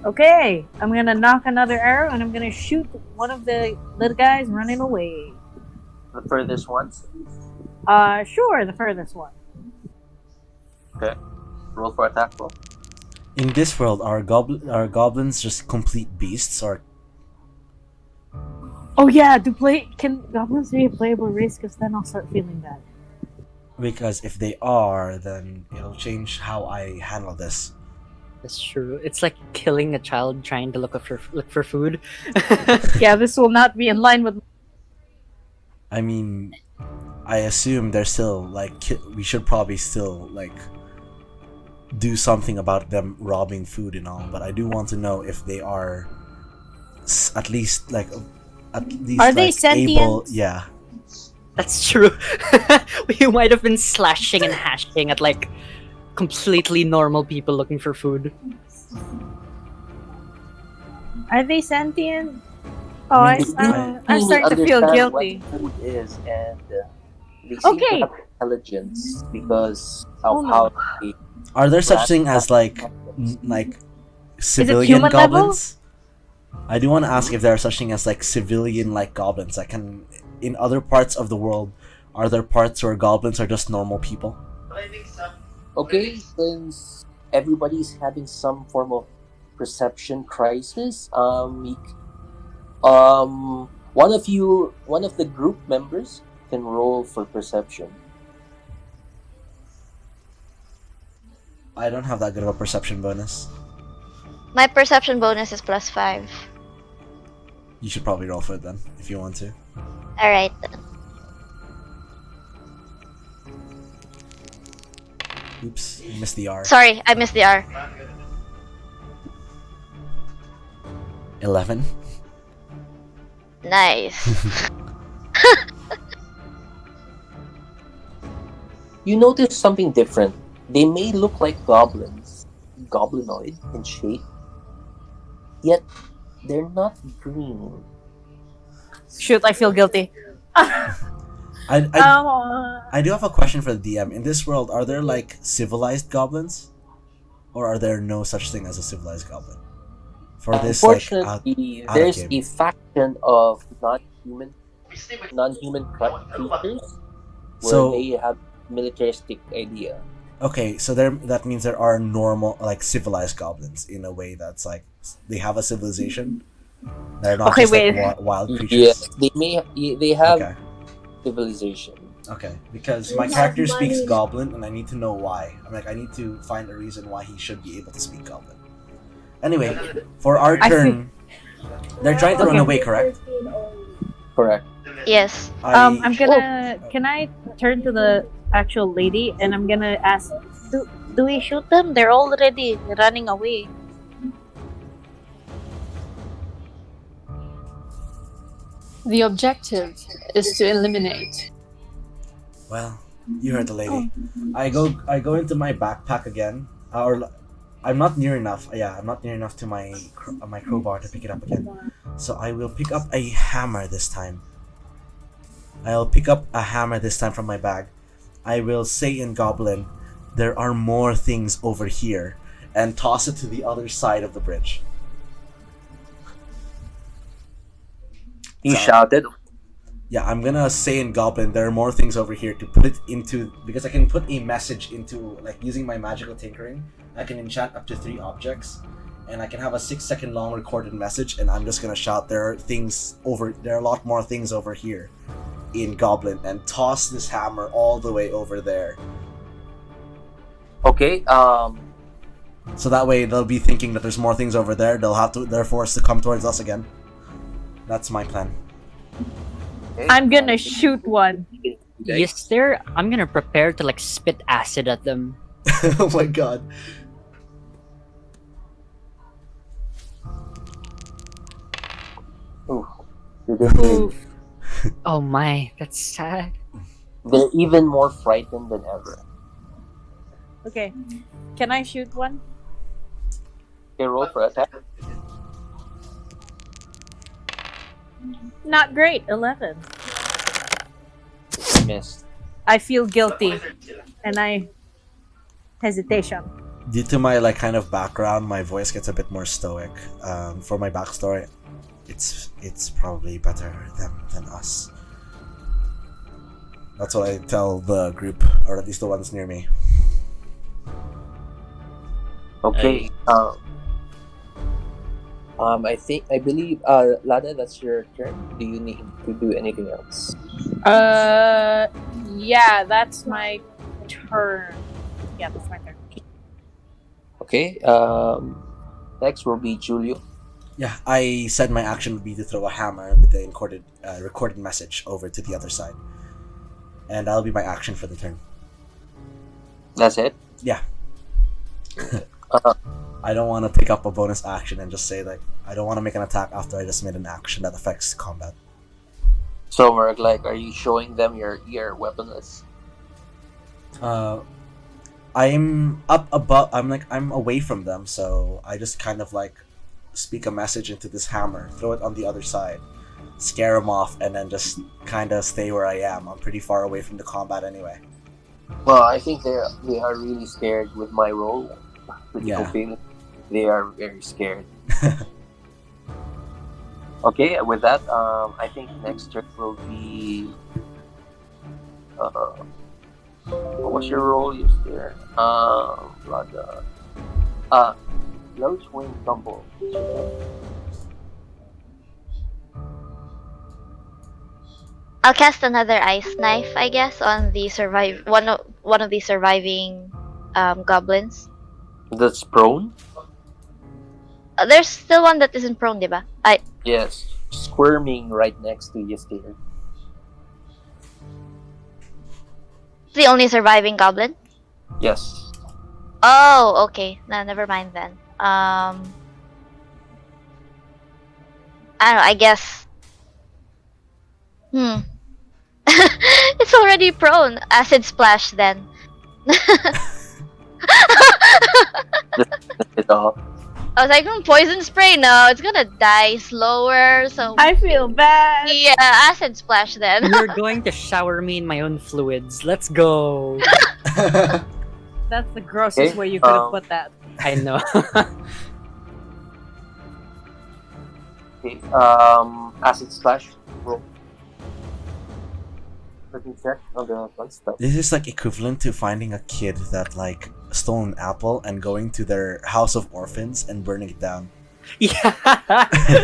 S3: Okay, I'm gonna knock another arrow and I'm gonna shoot one of the little guys running away.
S8: The furthest ones.
S3: Sure, the furthest one.
S8: Okay. Roll for attack roll.
S2: In this world, are goblins just complete beasts, or
S3: Oh yeah, can goblins be a playable race? Because then I'll start feeling bad.
S2: because if they are, then it'll change how I handle this.
S5: That's true. It's like killing a child trying to look for food.
S3: Yeah, this will not be in line with.
S2: I mean, I assume they're still like we should probably still like do something about them robbing food and all, but I do want to know if they are at least like
S3: Are they sentient?
S2: able. Yeah.
S5: That's true. You might have been slashing and hashing at like completely normal people looking for food.
S3: Are they sentient? Oh, I'm starting to feel
S8: Understand
S3: guilty.
S8: What food is, and they seem
S3: Okay.
S8: to have intelligence because of
S3: Oh, no.
S8: how they.
S2: Are there such thing as like civilian
S3: human level?
S2: goblins? I do want to ask if there are such thing as like civilian like goblins. I can in other parts of the world, are there parts where goblins are just normal people?
S8: Okay, since everybody's having some form of perception crisis, one of the group members can roll for perception.
S2: I don't have that good of a perception bonus.
S4: My perception bonus is +5.
S2: You should probably roll for it then, if you want to.
S4: Alright.
S2: Oops, you missed the R.
S4: Sorry, I missed the R.
S2: 11.
S4: Nice.
S8: You notice something different. They may look like goblins, goblinoid in shape, yet they're not green.
S3: Shoot, I feel guilty.
S2: I do have a question for the DM. In this world, are there like civilized goblins? Or are there no such thing as a civilized goblin? For this, like,
S8: Unfortunately,
S2: out of
S8: there's
S2: game.
S8: a faction of non-human creatures where
S2: So-
S8: they have militaristic idea.
S2: Okay, so that means there are normal, like, civilized goblins in a way that's like they have a civilization. They're not
S3: Okay,
S2: just like
S3: wait.
S2: wild creatures.
S8: Yes, they have
S2: Okay.
S8: civilization.
S2: Okay, because my character speaks Goblin, and I need to know why. I need to find a reason why he should be able to speak Goblin. Anyway, for our
S3: I
S2: turn, they're trying to run
S3: Okay.
S2: away, correct?
S8: Correct.
S4: Yes.
S3: I'm gonna. Can I turn to the actual lady and I'm gonna ask, do we shoot them? They're already running away.
S6: The objective is to eliminate.
S2: Well, you heard the lady. I go into my backpack again, or I'm not near enough. Yeah, I'm not near enough to my crowbar to pick it up again. So I will pick up a hammer this time. I'll pick up a hammer this time from my bag. I will say in Goblin, there are more things over here, and toss it to the other side of the bridge.
S8: You
S2: So-
S8: shouted.
S2: Yeah, I'm gonna say in Goblin, there are more things over here to put it into, because I can put a message into, like, using my magical tinkering, I can enchant up to 3 objects, and I can have a 6-second long recorded message, and I'm just gonna shout, there are a lot more things over here in Goblin, and toss this hammer all the way over there.
S8: Okay.
S2: So that way they'll be thinking that there's more things over there, they're forced to come towards us again. That's my plan.
S8: Okay.
S3: I'm gonna shoot one.
S5: Yistir, I'm gonna prepare to like spit acid at them.
S2: Oh my god.
S8: Ooh, you didn't win.
S3: Oof.
S5: Oh my, that's sad.
S8: They're even more frightened than ever.
S3: Okay, can I shoot one?
S8: Okay, roll for attack.
S3: Not great. 11.
S8: Missed.
S3: I feel guilty, and I hesitation.
S2: Due to my like kind of background, my voice gets a bit more stoic. For my backstory, it's probably better them than us. That's what I tell the group, or at least the ones near me.
S8: Okay. I believe, Lada, that's your turn. Do you need to do anything else?
S3: Yeah, that's my turn. Yeah, that's my turn.
S8: Okay. Next will be Julio.
S2: Yeah, I said my action would be to throw a hammer with the recorded message over to the other side, and that'll be my action for the turn.
S8: That's it.
S2: Yeah.
S8: Uh,
S2: I don't want to pick up a bonus action and just say like I don't want to make an attack after I just made an action that affects combat.
S8: so, Merc, like, are you showing them your weaponless?
S2: I'm up above. I'm away from them, so I just kind of like speak a message into this hammer, throw it on the other side, scare them off, and then just kind of stay where I am. I'm pretty far away from the combat anyway.
S8: Well, I think they are really scared with my role.
S2: Yeah.
S8: They are very scared. Okay, with that, I think next turn will be. What was your role, Yistir? Lada. Loiswyn Tumble.
S4: I'll cast another ice knife, I guess, on the one of the surviving goblins.
S8: That's prone?
S4: There's still one that isn't prone, diba?
S8: Yes. Squirming right next to Yistir.
S4: The only surviving goblin.
S8: Yes.
S4: Oh, okay. No, never mind then. I don't know. I guess. It's already prone. Acid splash then.
S8: It off.
S4: I was like, poison spray? No, it's gonna die slower. So
S3: I feel bad.
S4: yeah, acid splash then.
S5: You're going to shower me in my own fluids. Let's go.
S3: That's the grossest
S8: Okay,
S3: way you could have put that.
S5: I know.
S8: Okay. Acid splash. Roll. Let me check on the fun stuff.
S2: This is like equivalent to finding a kid that like stole an apple and going to their house of orphans and burning it down.
S5: Yeah.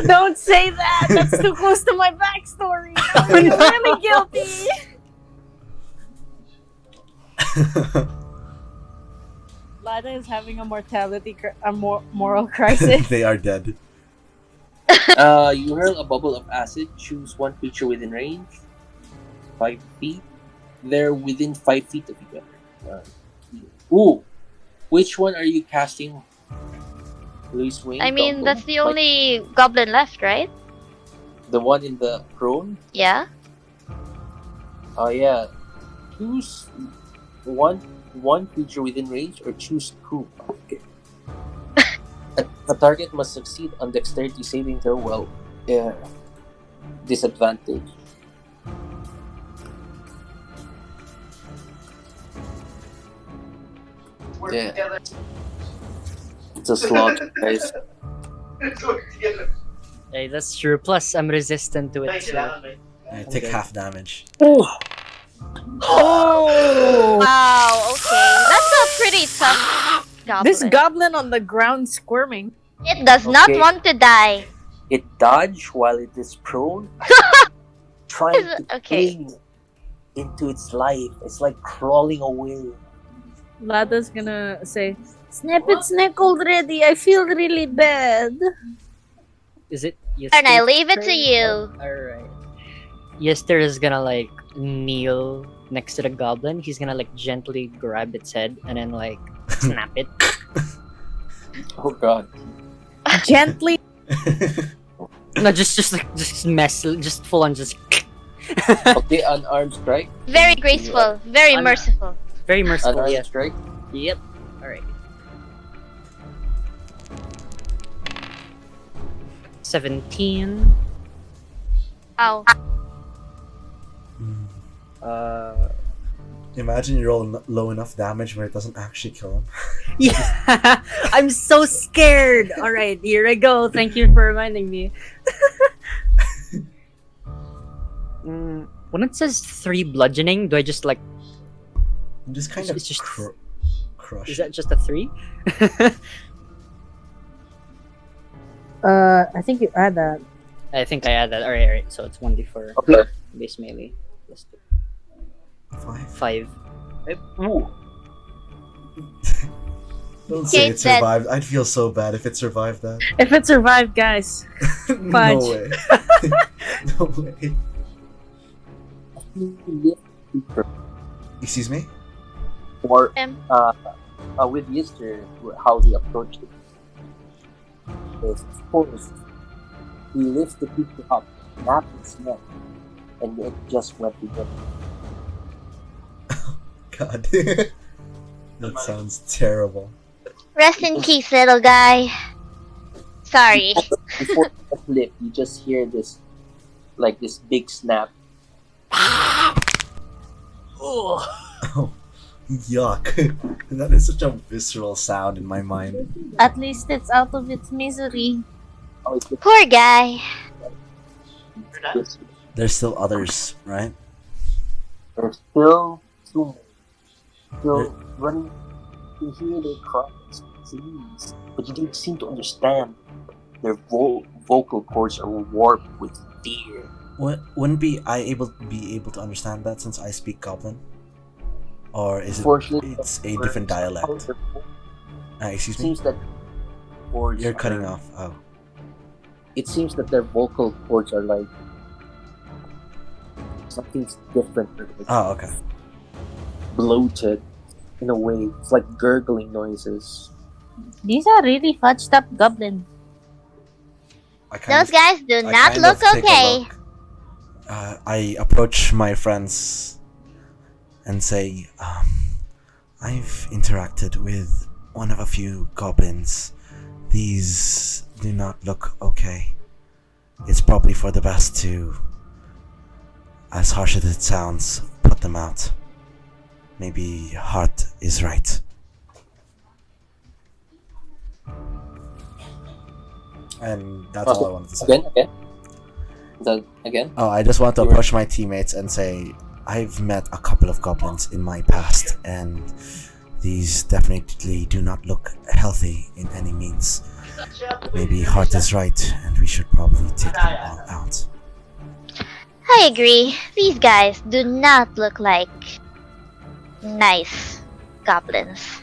S3: Don't say that. That's too close to my backstory. I'm really guilty. Lada is having a moral crisis.
S2: They are dead.
S8: You hurl a bubble of acid. Choose one creature within range. 5 feet. They're within 5 feet of each other. Ooh, which one are you casting? Loiswyn.
S4: I mean, that's the only goblin left, right?
S8: The one in the prone.
S4: Yeah.
S8: Oh yeah. Choose one creature within range, or choose two. Okay. A target must succeed on dexterity saving throw. Well, yeah. Disadvantage. Yeah. It's a slaughter, guys.
S5: Hey, that's true. Plus, I'm resistant to it. So.
S2: I take half damage.
S3: Oh!
S4: Wow. Okay, that's a pretty tough goblin.
S3: This goblin on the ground squirming.
S4: It does not
S8: Okay.
S4: want to die.
S8: It dodge while it is prone, trying to
S4: Okay.
S8: cling into its life. It's like crawling away.
S3: Lada's gonna say, "Snap its neck already. I feel really bad."
S5: Is it?
S4: And I leave it to you.
S5: Alright. Yistir is gonna like kneel next to the goblin. He's gonna like gently grab its head and then like snap it.
S8: Oh god.
S3: Gently.
S5: No, just full on just.
S8: Okay, unarmed strike.
S4: Very graceful. Very
S5: An-
S4: merciful.
S5: Very merciful.
S8: Unarmed
S5: Yeah.
S8: strike.
S5: Yep. Alright. 17.
S4: Ow.
S2: Imagine you roll low enough damage where it doesn't actually kill him.
S5: Yeah, I'm so scared. All right, here I go. Thank you for reminding me. When it says 3 bludgeoning, do I just like?
S2: I'm just kind of
S5: It's just-
S2: crush.
S5: Is that just a 3?
S3: I think you add that.
S5: I think I add that. All right. So it's 1d4
S8: Okay.
S5: base melee. Plus
S2: 5?
S5: 5.
S8: Ooh.
S2: Don't say
S4: Okay,
S2: it survived. I'd feel so bad if it survived that.
S3: If it survived, guys.
S2: No
S3: Fudge.
S2: way. No way. Excuse me?
S8: Or
S4: Um.
S8: with Yistir, how he approached it is, of course, he lifts the creature up, snapped its neck, and it just went together.
S2: God. That sounds terrible.
S4: Rest in peace, little guy. Sorry.
S8: Before the flip, you just hear this, like this big snap.
S2: Oh, yuck. That is such a visceral sound in my mind.
S7: At least it's out of its misery.
S8: Oh, it's just,
S4: Poor guy.
S2: There's still others, right?
S8: there's still two more. Still running. You hear their cries, please, but you don't seem to understand. Their vocal cords are warped with fear.
S2: Wouldn't be able to understand that since I speak Goblin? Or is it?
S8: Unfortunately,
S2: It's a different dialect. Excuse
S8: It
S2: me.
S8: seems that cords
S2: You're cutting
S8: are-
S2: off. Oh,
S8: It seems that their vocal cords are like something's different. Or like
S2: oh, okay.
S8: bloated in a way. It's like gurgling noises.
S7: These are really fudged up goblins.
S2: I kind
S4: Those guys do
S2: I
S4: not
S2: kind
S4: look
S2: of take a
S4: okay.
S2: look. I approach my friends and say, I've interacted with one of a few goblins. These do not look okay. It's probably for the best to, as harsh as it sounds, put them out. Maybe Hart is right. And that's all I wanted to say.
S8: Again? Is that again?
S2: Oh, I just want to approach my teammates and say, I've met a couple of goblins in my past, and these definitely do not look healthy in any means. Maybe Hart is right, and we should probably take them all out.
S4: I agree. These guys do not look like nice goblins.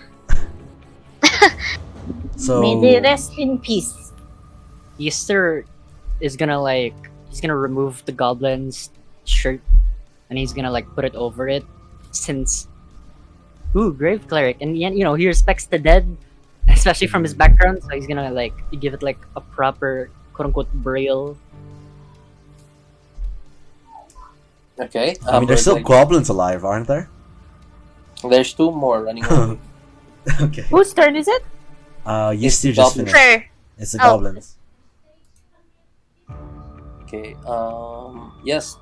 S2: So,
S7: May they rest in peace.
S5: Yistir is gonna he's gonna remove the goblin's shirt and he's gonna put it over it since grave cleric, and he respects the dead, especially from his background, so he's gonna give it a proper quote unquote burial.
S8: Okay.
S2: I mean, there's still goblins alive, aren't there?
S8: There's 2 more running away.
S2: Okay.
S3: Whose turn is it?
S2: Yistir just finished.
S4: Sure.
S2: It's the
S4: Oh.
S2: goblins.
S8: Okay. Yes.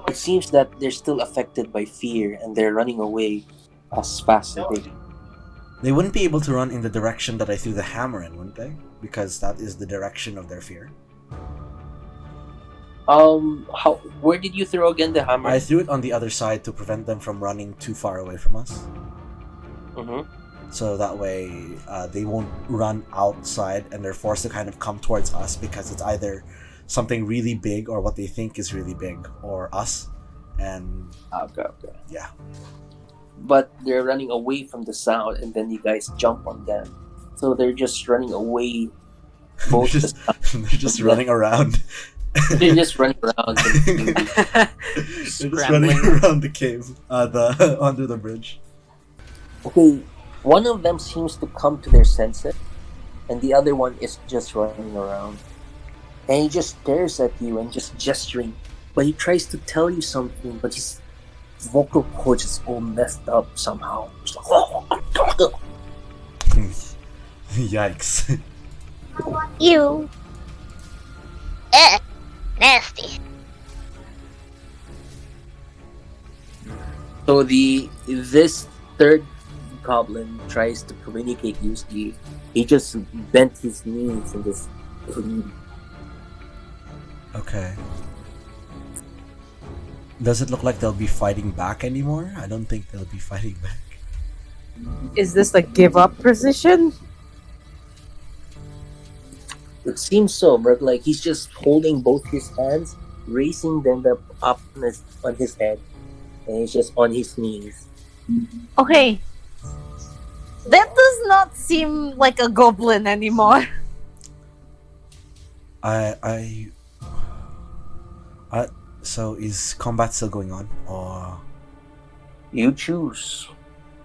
S8: It seems that they're still affected by fear and they're running away as fast as they can.
S2: They wouldn't be able to run in the direction that I threw the hammer in, wouldn't they? Because that is the direction of their fear.
S8: Where did you throw again the hammer?
S2: I threw it on the other side to prevent them from running too far away from us.
S8: Mm-hmm.
S2: So that way they won't run outside and they're forced to kind of come towards us because it's either something really big or what they think is really big or us. And
S8: Okay.
S2: yeah.
S8: But they're running away from the sound and then you guys jump on them. So they're just running away.
S2: they're just, they're just running around.
S8: They're just running around.
S2: They're just running around the cave, under the bridge.
S8: Okay, one of them seems to come to their senses, and the other one is just running around. And he just stares at you and just gesturing. But he tries to tell you something, but his vocal cords is all messed up somehow. It's like,
S2: Yikes.
S4: You. Nasty.
S8: So this third goblin tries to communicate loosely. He just bent his knees and just.
S2: Okay. Does it look like they'll be fighting back anymore? I don't think they'll be fighting back.
S3: Is this the give up position?
S8: It seems so, but like he's just holding both his hands, raising them up on his head, and he's just on his knees.
S3: Okay. That does not seem like a goblin anymore.
S2: So is combat still going on, or
S8: You choose.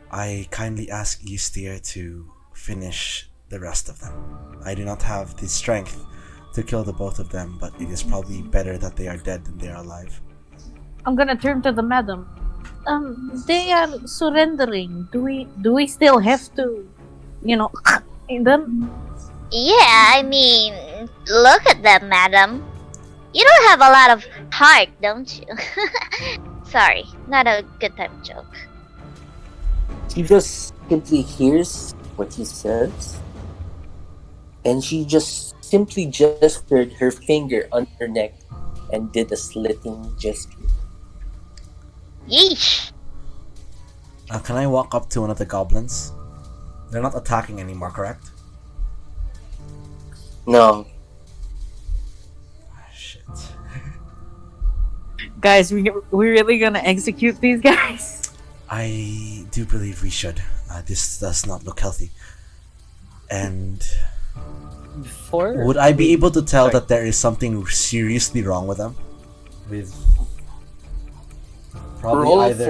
S2: I kindly ask Yistir to finish the rest of them. I do not have the strength to kill the both of them, but it is probably better that they are dead than they are alive.
S3: I'm gonna turn to the madam. They are surrendering. Do we still have to, in them?
S4: Yeah, I mean, look at them, madam. You don't have a lot of heart, don't you? Sorry, not a good type of joke.
S8: She just simply hears what he says, and she just simply gestured her finger on her neck and did a slitting gesture.
S4: Yeesh.
S2: Can I walk up to one of the goblins? They're not attacking anymore, correct?
S8: No.
S2: Shit.
S3: Guys, we really gonna execute these guys?
S2: I do believe we should. This does not look healthy. And
S5: Before
S2: would I be able to tell that there is something seriously wrong with them? With probably
S8: Roll
S2: either.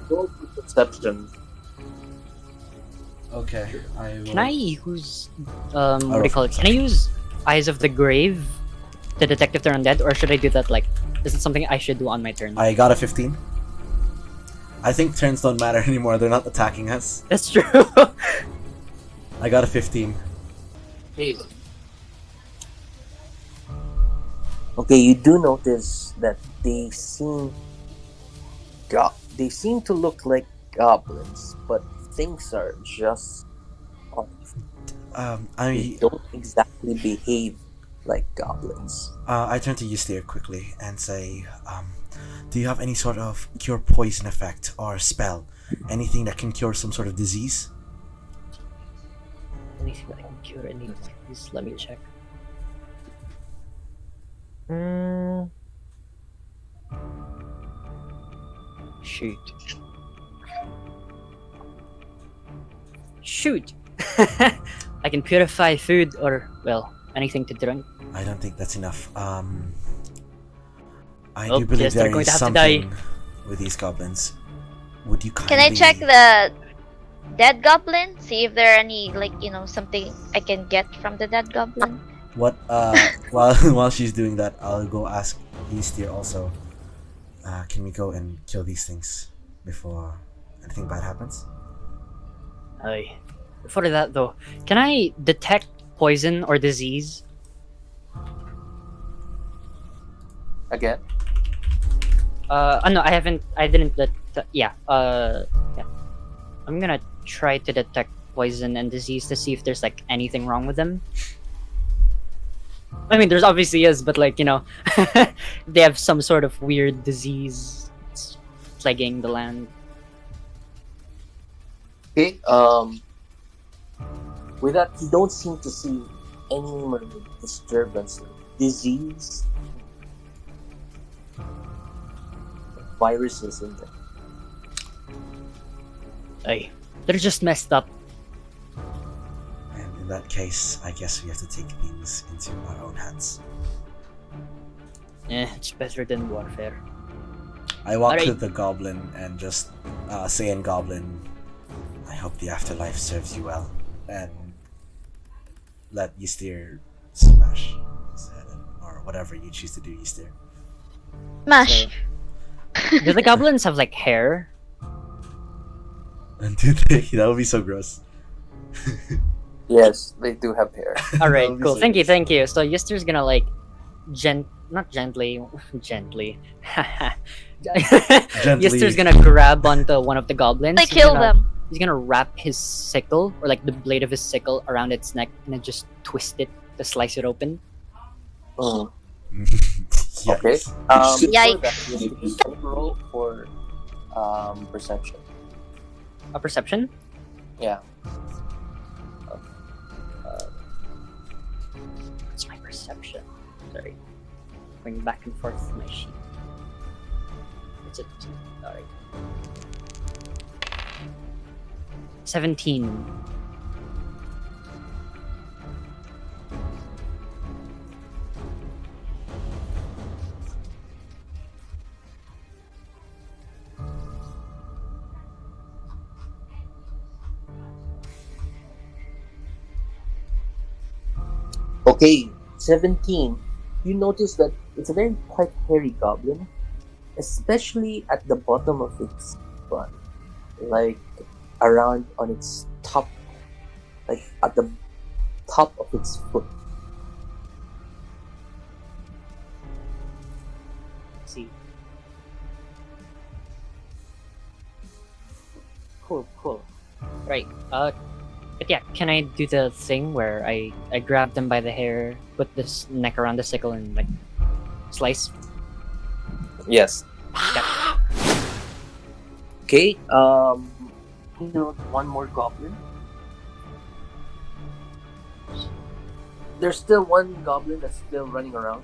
S8: for perception.
S2: Okay, I will.
S5: Can I use what do you call it? Can I use Eyes of the Grave to detect if they're undead, or should I do that is it something I should do on my turn?
S2: I got a 15. I think turns don't matter anymore. They're not attacking us.
S5: That's true.
S2: I got a 15.
S8: Hey. Okay, you do notice that they seem to look like goblins, but things are just off. They don't exactly behave like goblins.
S2: I turn to Yistir quickly and say, do you have any sort of cure poison effect or spell? Anything that can cure some sort of disease?
S5: Anything that I can cure any disease? Let me check. Shoot. Shoot! I can purify food or, well, anything to drink.
S2: I don't think that's enough. I
S5: Oh,
S2: do believe
S5: yes, they're
S2: there
S5: going
S2: is
S5: to have to die.
S2: something with these goblins. Would you kindly...
S4: Can I check the dead goblin? See if there are any, like, something I can get from the dead goblin?
S2: What, while she's doing that, I'll go ask Yistir also. Can we go and kill these things before anything bad happens?
S5: Aye. Before that though, can I detect poison or disease?
S8: Again?
S5: No, I haven't. I didn't. Yeah. Yeah. I'm gonna try to detect poison and disease to see if there's like anything wrong with them. I mean, there's obviously is, but like they have some sort of weird disease plaguing the land.
S8: Okay, with that, you don't seem to see any more disturbance, like disease, viruses in them.
S5: Aye. They're just messed up.
S2: And in that case, I guess we have to take things into our own hands.
S5: It's better than warfare.
S2: I walk
S5: Alright.
S2: to the goblin and just say in goblin, I hope the afterlife serves you well, and let Yistir smash his head in, or whatever you choose to do, Yistir.
S4: Smash.
S5: Do the goblins have like hair?
S2: And do they? That would be so gross.
S8: Yes, they do have hair.
S5: All right,
S2: That would be
S5: cool.
S2: so
S5: Thank you,
S2: gross.
S5: thank you. So Yistir's gonna like, not gently, gently. Yistir's gonna grab onto one of the goblins.
S4: I kill them.
S5: He's gonna wrap his sickle, or like the blade of his sickle, around its neck and then just twist it to slice it open.
S8: Mm.
S2: Okay.
S4: Yikes.
S8: Yikes. Roll for perception.
S5: A perception?
S8: Yeah.
S5: What's my perception? Sorry. Going back and forth with my sheet. It's a alright. 17.
S8: Okay, 17. You notice that it's a very quite hairy goblin, especially at the bottom of its butt, like around on its top, like at the top of its foot.
S5: See. Cool. Right. But yeah, can I do the thing where I grab them by the hair, put this neck around the sickle, and like slice?
S8: Yes.
S5: Yeah.
S8: Okay. One more goblin. There's still one goblin that's still running around.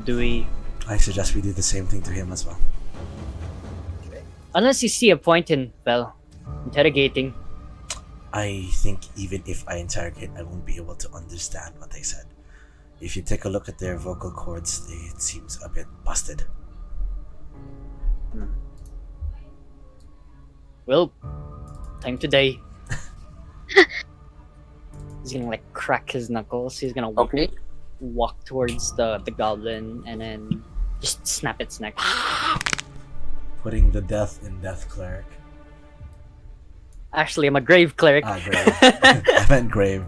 S5: Do we?
S2: I suggest we do the same thing to him as well.
S5: Unless you see a point in, well, interrogating.
S2: I think even if I interrogate, I won't be able to understand what they said. If you take a look at their vocal cords, it seems a bit busted.
S5: Well, time to die. He's gonna like crack his knuckles. He's gonna
S8: Okay.
S5: walk towards the goblin and then just snap its neck.
S2: Putting the death in Death Cleric.
S5: Actually, I'm a grave cleric.
S2: Ah, grave. I meant grave.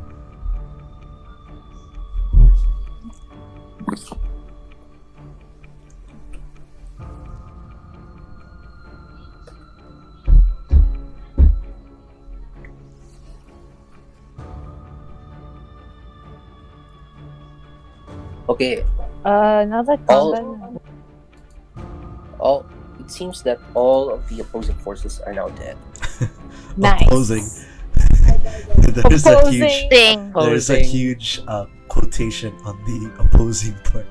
S8: Okay,
S3: Another
S8: all
S3: combat.
S8: all it seems that all of the opposing forces are now dead.
S3: Nice.
S2: Opposing. there's a huge
S4: Ding.
S2: there's a
S5: Posing.
S2: huge quotation on the opposing part.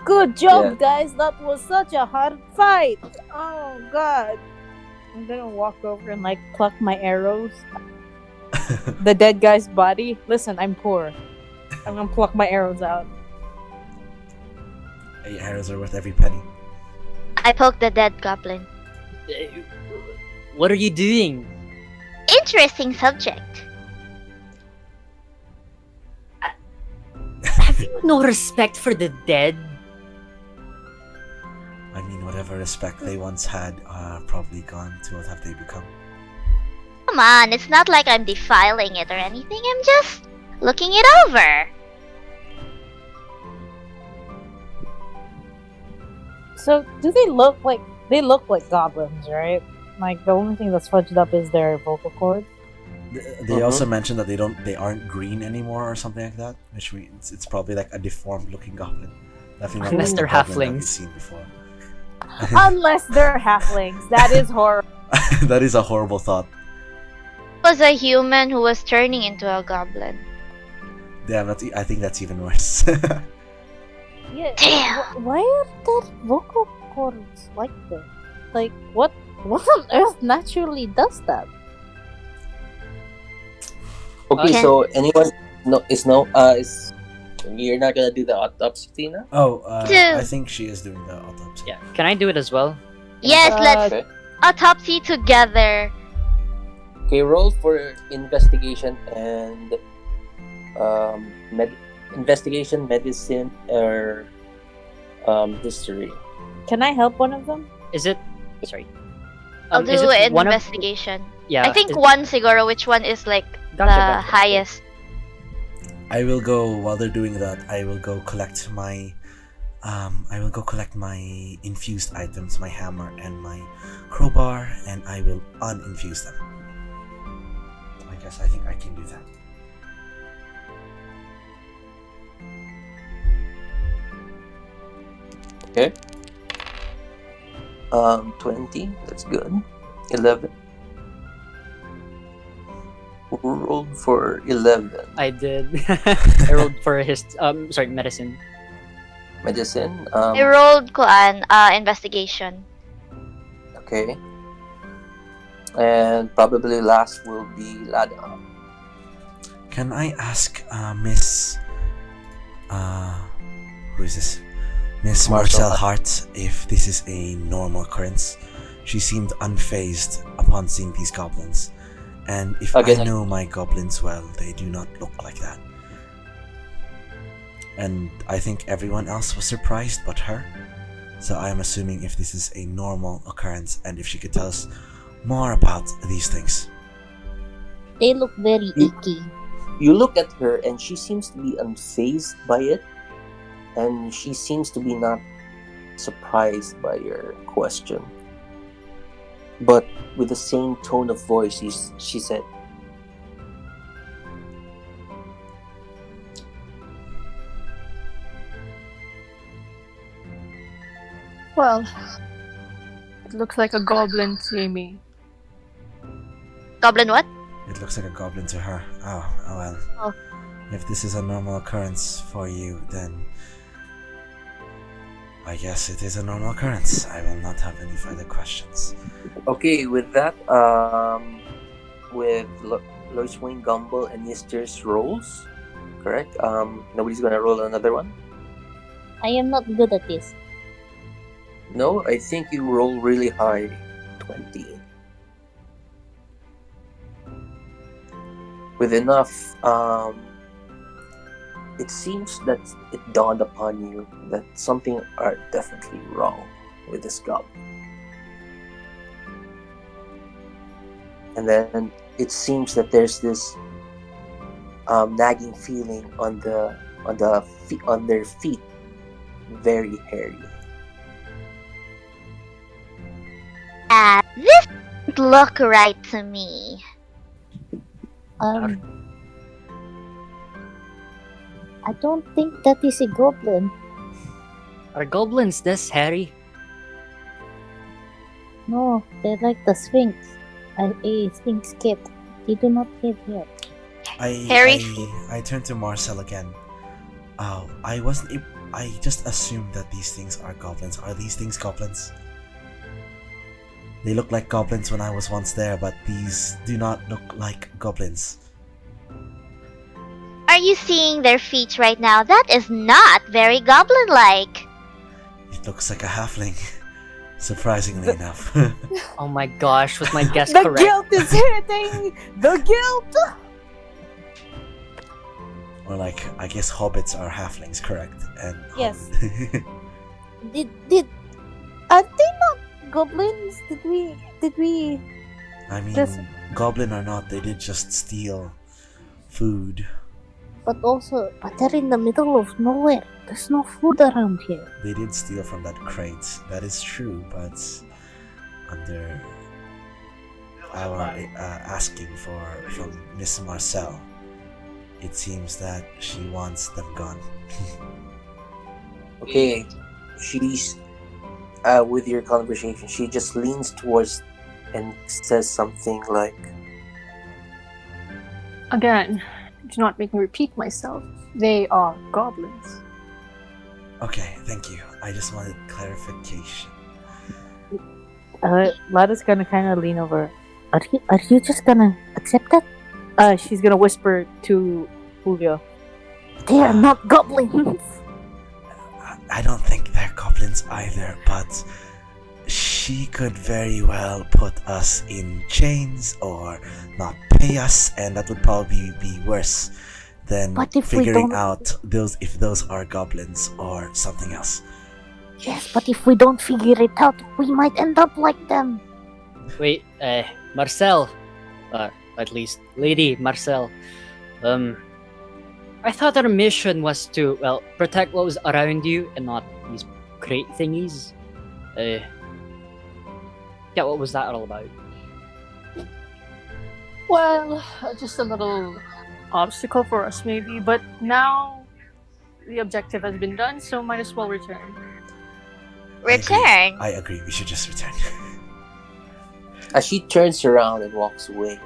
S3: Good job,
S8: Yeah.
S3: guys. That was such a hard fight. Oh god. I'm gonna walk over and like pluck my arrows. The dead guy's body. Listen, I'm poor. I'm gonna pluck my arrows out.
S2: Your arrows are worth every penny.
S4: I poked the dead goblin.
S5: What are you doing?
S4: Interesting subject.
S5: Have you no respect for the dead?
S2: I mean, whatever respect they once had are probably gone to what have they become.
S4: Come on, it's not like I'm defiling it or anything. I'm just looking it over.
S3: So, do they look like goblins, right? Like the only thing that's fudged up is their vocal cords.
S2: They also mentioned that they aren't green anymore or something like that, which means it's probably like a deformed looking goblin. Definitely not
S5: Unless
S2: the
S5: they're
S2: goblin that we've
S5: halflings.
S2: seen before.
S3: Unless they're halflings. That is horrible.
S2: That is a horrible thought.
S4: It was a human who was turning into a goblin.
S2: Damn, I think that's even worse.
S3: Yeah.
S4: Damn.
S3: Why are their vocal cords like that? Like what on earth naturally does that?
S8: Okay,
S4: Okay.
S8: so anyone is you're not gonna do the autopsy, Tina?
S2: I think she is doing the autopsy.
S5: Yeah. Can I do it as well?
S4: Yes, let's
S8: Okay.
S4: autopsy together.
S8: Okay, roll for investigation and investigation, medicine, or history.
S3: Can I help one of them?
S5: Is it? Sorry.
S4: I'll do
S5: is it
S4: an
S5: one of-
S4: investigation.
S5: Yeah.
S4: I think
S5: is-
S4: one, Siguro. Which one is like the
S5: Gotcha.
S4: highest?
S2: I will go while they're doing that. I will go collect my infused items, my hammer and my crowbar, and I will uninfuse them. I think I can do that.
S8: Okay. 20. That's good. 11. Rolled for 11.
S5: I did. I rolled for his medicine.
S8: Medicine.
S4: I rolled investigation.
S8: Okay. And probably last will be Lada.
S2: Can I ask Miss who is this? Miss
S8: Marcel
S2: Marcel Hart if this is a normal occurrence? She seemed unfazed upon seeing these goblins. And if
S8: Again,
S2: I know my goblins well, they do not look like that. And I think everyone else was surprised but her. So I am assuming if this is a normal occurrence and if she could tell us more about these things.
S7: They look very icky.
S8: You look at her and she seems to be unfazed by it. And she seems to be not surprised by your question. But with the same tone of voice, she said,
S6: Well, it looks like a goblin to me.
S4: Goblin what?
S2: It looks like a goblin to her. Oh well.
S4: Oh.
S2: If this is a normal occurrence for you, then I guess it is a normal occurrence. I will not have any further questions.
S8: okay, with that, with Loiswyn, Gumball, and Yistir's rolls, correct? Nobody's gonna roll another one?
S7: I am not good at this.
S8: No, I think you roll really high. 20. With enough, it seems that it dawned upon you that something are definitely wrong with this goblin. And then it seems that there's this nagging feeling on their feet, very hairy.
S4: This doesn't look right to me.
S7: I don't think that is a goblin.
S5: Are goblins this hairy?
S7: No, they're like the Sphinx. A Sphinx kid. They do not have hair.
S4: Harry?
S2: I turned to Marcel again. Oh, I wasn't. I just assumed that these things are goblins. Are these things goblins? They look like goblins when I was once there, but these do not look like goblins.
S4: Are you seeing their feet right now? That is not very goblin-like.
S2: It looks like a halfling, surprisingly enough.
S5: Oh my gosh, was my guess
S3: The
S5: correct?
S3: guilt is hitting! The guilt!
S2: Or like, I guess hobbits are halflings, correct? And
S7: Yes. Did are they not goblins? Did we
S2: I mean,
S7: Just-
S2: goblin or not, they did just steal food.
S7: but they're in the middle of nowhere. There's no food around here.
S2: They did steal from that crate. That is true, but under our asking from Miss Marcel, it seems that she wants them gone.
S8: Okay, she's with your conversation. She just leans towards and says something like,
S6: Again, do not make me repeat myself. They are goblins.
S2: Okay, thank you. I just wanted clarification.
S3: Lada's gonna kind of lean over.
S7: Are you just gonna accept that?
S3: She's gonna whisper to Julio.
S7: They are not goblins.
S2: I don't think they're goblins either, but she could very well put us in chains or not pay us, and that would probably be worse than
S7: But if we
S2: figuring
S7: don't-
S2: out if those are goblins or something else.
S7: Yes, but if we don't figure it out, we might end up like them.
S5: Wait, Marcel, at least Lady Marcel. I thought our mission was to, well, protect what was around you and not these crate thingies. Yeah, what was that all about?
S6: Well, just a little obstacle for us, maybe. But now the objective has been done, so might as well return.
S4: Return.
S2: I agree. We should just return.
S8: as she turns around and walks away,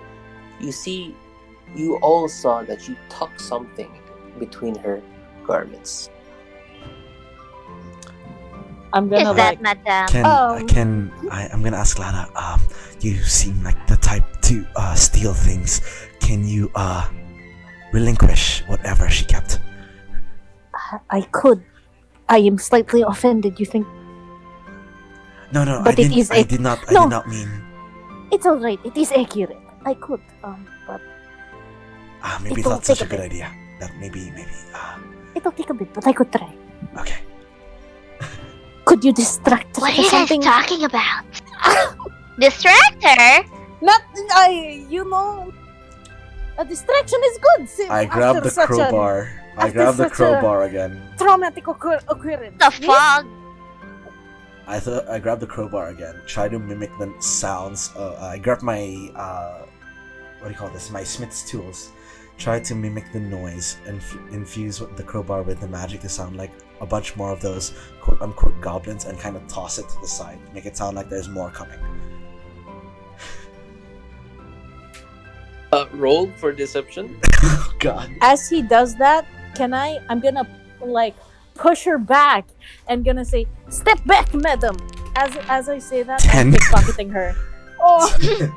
S8: you all saw that she tucked something between her garments.
S3: I'm
S4: Is
S3: gonna
S4: that,
S3: like.
S4: madam?
S2: I'm gonna ask Lada. You seem like the type to steal things. Can you relinquish whatever she kept?
S7: I could. I am slightly offended. You think
S2: No,
S7: But
S2: I didn't.
S7: it is
S2: I did not. I
S7: no.
S2: did not mean.
S7: it's all right? It is accurate. I could. But
S2: Maybe
S7: It'll
S2: not such a
S7: take a
S2: good
S7: bit.
S2: idea. That maybe.
S7: it'll take a bit. But I could try.
S2: Okay.
S7: Could you distract her
S4: What are
S7: with
S4: you guys
S7: something?
S4: talking about? Distract her?
S7: Not a distraction is good.
S2: I grabbed the crowbar. I
S7: after
S2: grabbed the
S7: such a-
S2: crowbar again.
S7: Traumatic occurrence.
S4: The fuck?
S2: I grabbed the crowbar again. Try to mimic the sounds. I grabbed my what do you call this? My smith's tools. Try to mimic the noise and infuse the crowbar with the magic to sound like a bunch more of those quote unquote goblins, and kind of toss it to the side. Make it sound like there's more coming.
S8: Roll for deception.
S2: Oh, God.
S3: As he does that, I'm gonna like push her back and gonna say, "Step back, madam." As I say that,
S2: 10.
S3: I'm pickpocketing her. Oh,
S2: 10.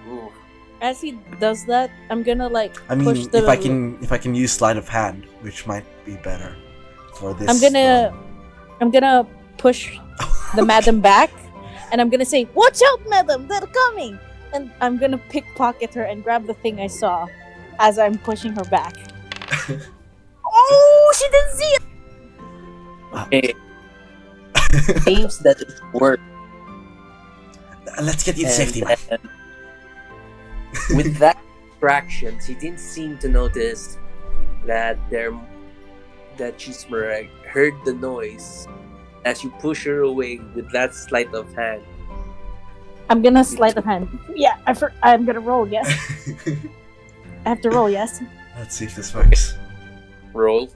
S8: Ooh.
S3: as he does that, I'm gonna like
S2: I mean,
S3: push the.
S2: if I can use sleight of hand, which might be better for this.
S3: I'm gonna push the madam back, and I'm gonna say, "Watch out, madam! They're coming!" And I'm gonna pickpocket her and grab the thing I saw, as I'm pushing her back. Oh, she didn't see it.
S8: Okay. Seems that it worked.
S2: Let's get you to
S8: And
S2: safety, man.
S8: then, with that distraction, she didn't seem to notice that Chismar heard the noise as you push her away with that sleight of hand.
S3: I'm gonna sleight of hand. Yeah, I'm gonna roll. Yes. I have to roll, yes?
S2: Let's see if this works.
S8: Roll.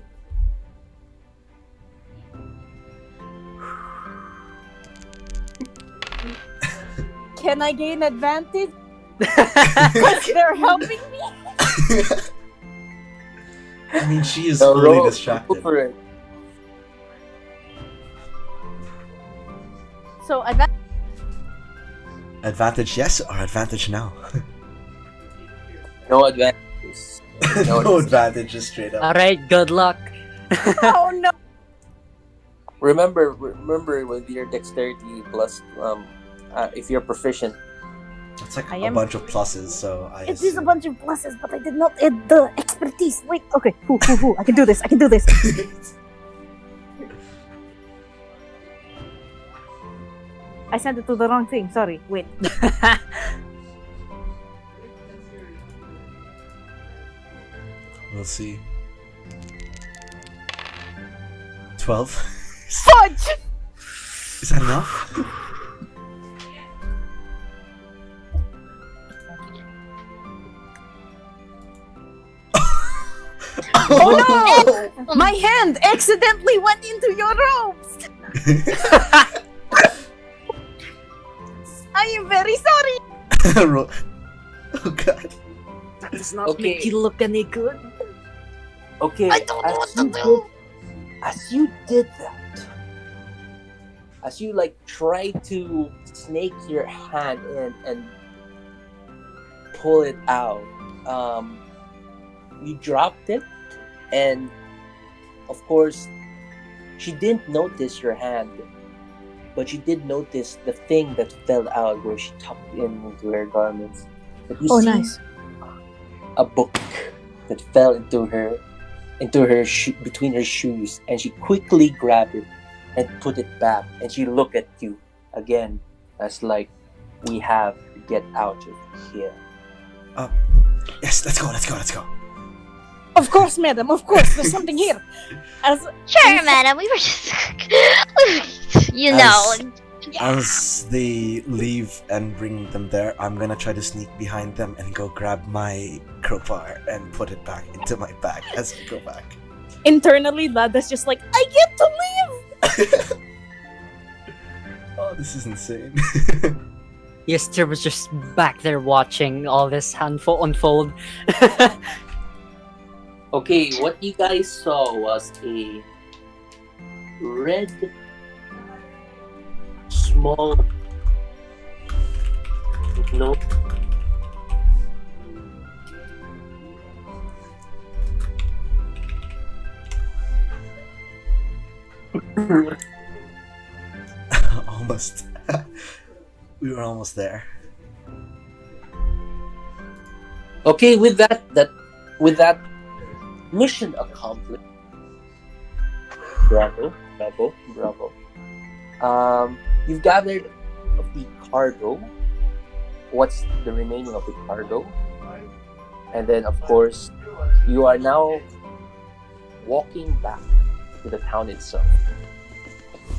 S3: Can I gain advantage? Because they're helping me?
S2: I mean, she is
S8: No,
S2: fully
S8: roll
S2: distracted.
S8: for it.
S3: So,
S2: Advantage yes or advantage no?
S8: No advantages.
S2: No advantage, just straight up.
S5: Alright, good luck.
S3: oh no!
S8: Remember with your dexterity plus, if you're proficient,
S2: It's like
S3: I
S2: a
S3: am-
S2: bunch of pluses, so I
S3: It is a
S2: assume.
S3: bunch of pluses, but I did not add the expertise. Wait, okay. I can do this. I can do this. I sent it to the wrong thing. Sorry. Wait.
S2: We'll see. 12.
S3: Fudge!
S2: Is that enough?
S3: Oh no! My hand accidentally went into your robes! I am very sorry!
S2: Ro- Oh god.
S5: That does not
S8: Okay.
S5: make you look any good.
S8: okay.
S3: I don't know what to do!
S8: As you did that, as you like tried to snake your hand in and pull it out, you dropped it, and of course, she didn't notice your hand, but she did notice the thing that fell out where she tucked into her garments. But you
S3: Oh,
S8: see
S3: nice.
S8: a book that fell into her between her shoes, and she quickly grabbed it and put it back, and she looked at you again as like, we have to get out of here.
S2: Yes, let's go.
S3: Of course, madam, of course, there's something here. As
S4: Sure, madam. We were just, you know.
S2: As they leave and bring them there, I'm gonna try to sneak behind them and go grab my crowbar and put it back into my bag as I go back.
S3: internally, Lada's just like, I get to leave!
S2: Oh, this is insane.
S5: Yistir was just back there watching all this unfold.
S8: Okay, what you guys saw was a red, small, no,
S2: Almost. We were almost there.
S8: Okay, with that mission accomplished. Bravo. You've gathered of the cargo. What's the remaining of the cargo? And then, of course, you are now walking back to the town itself.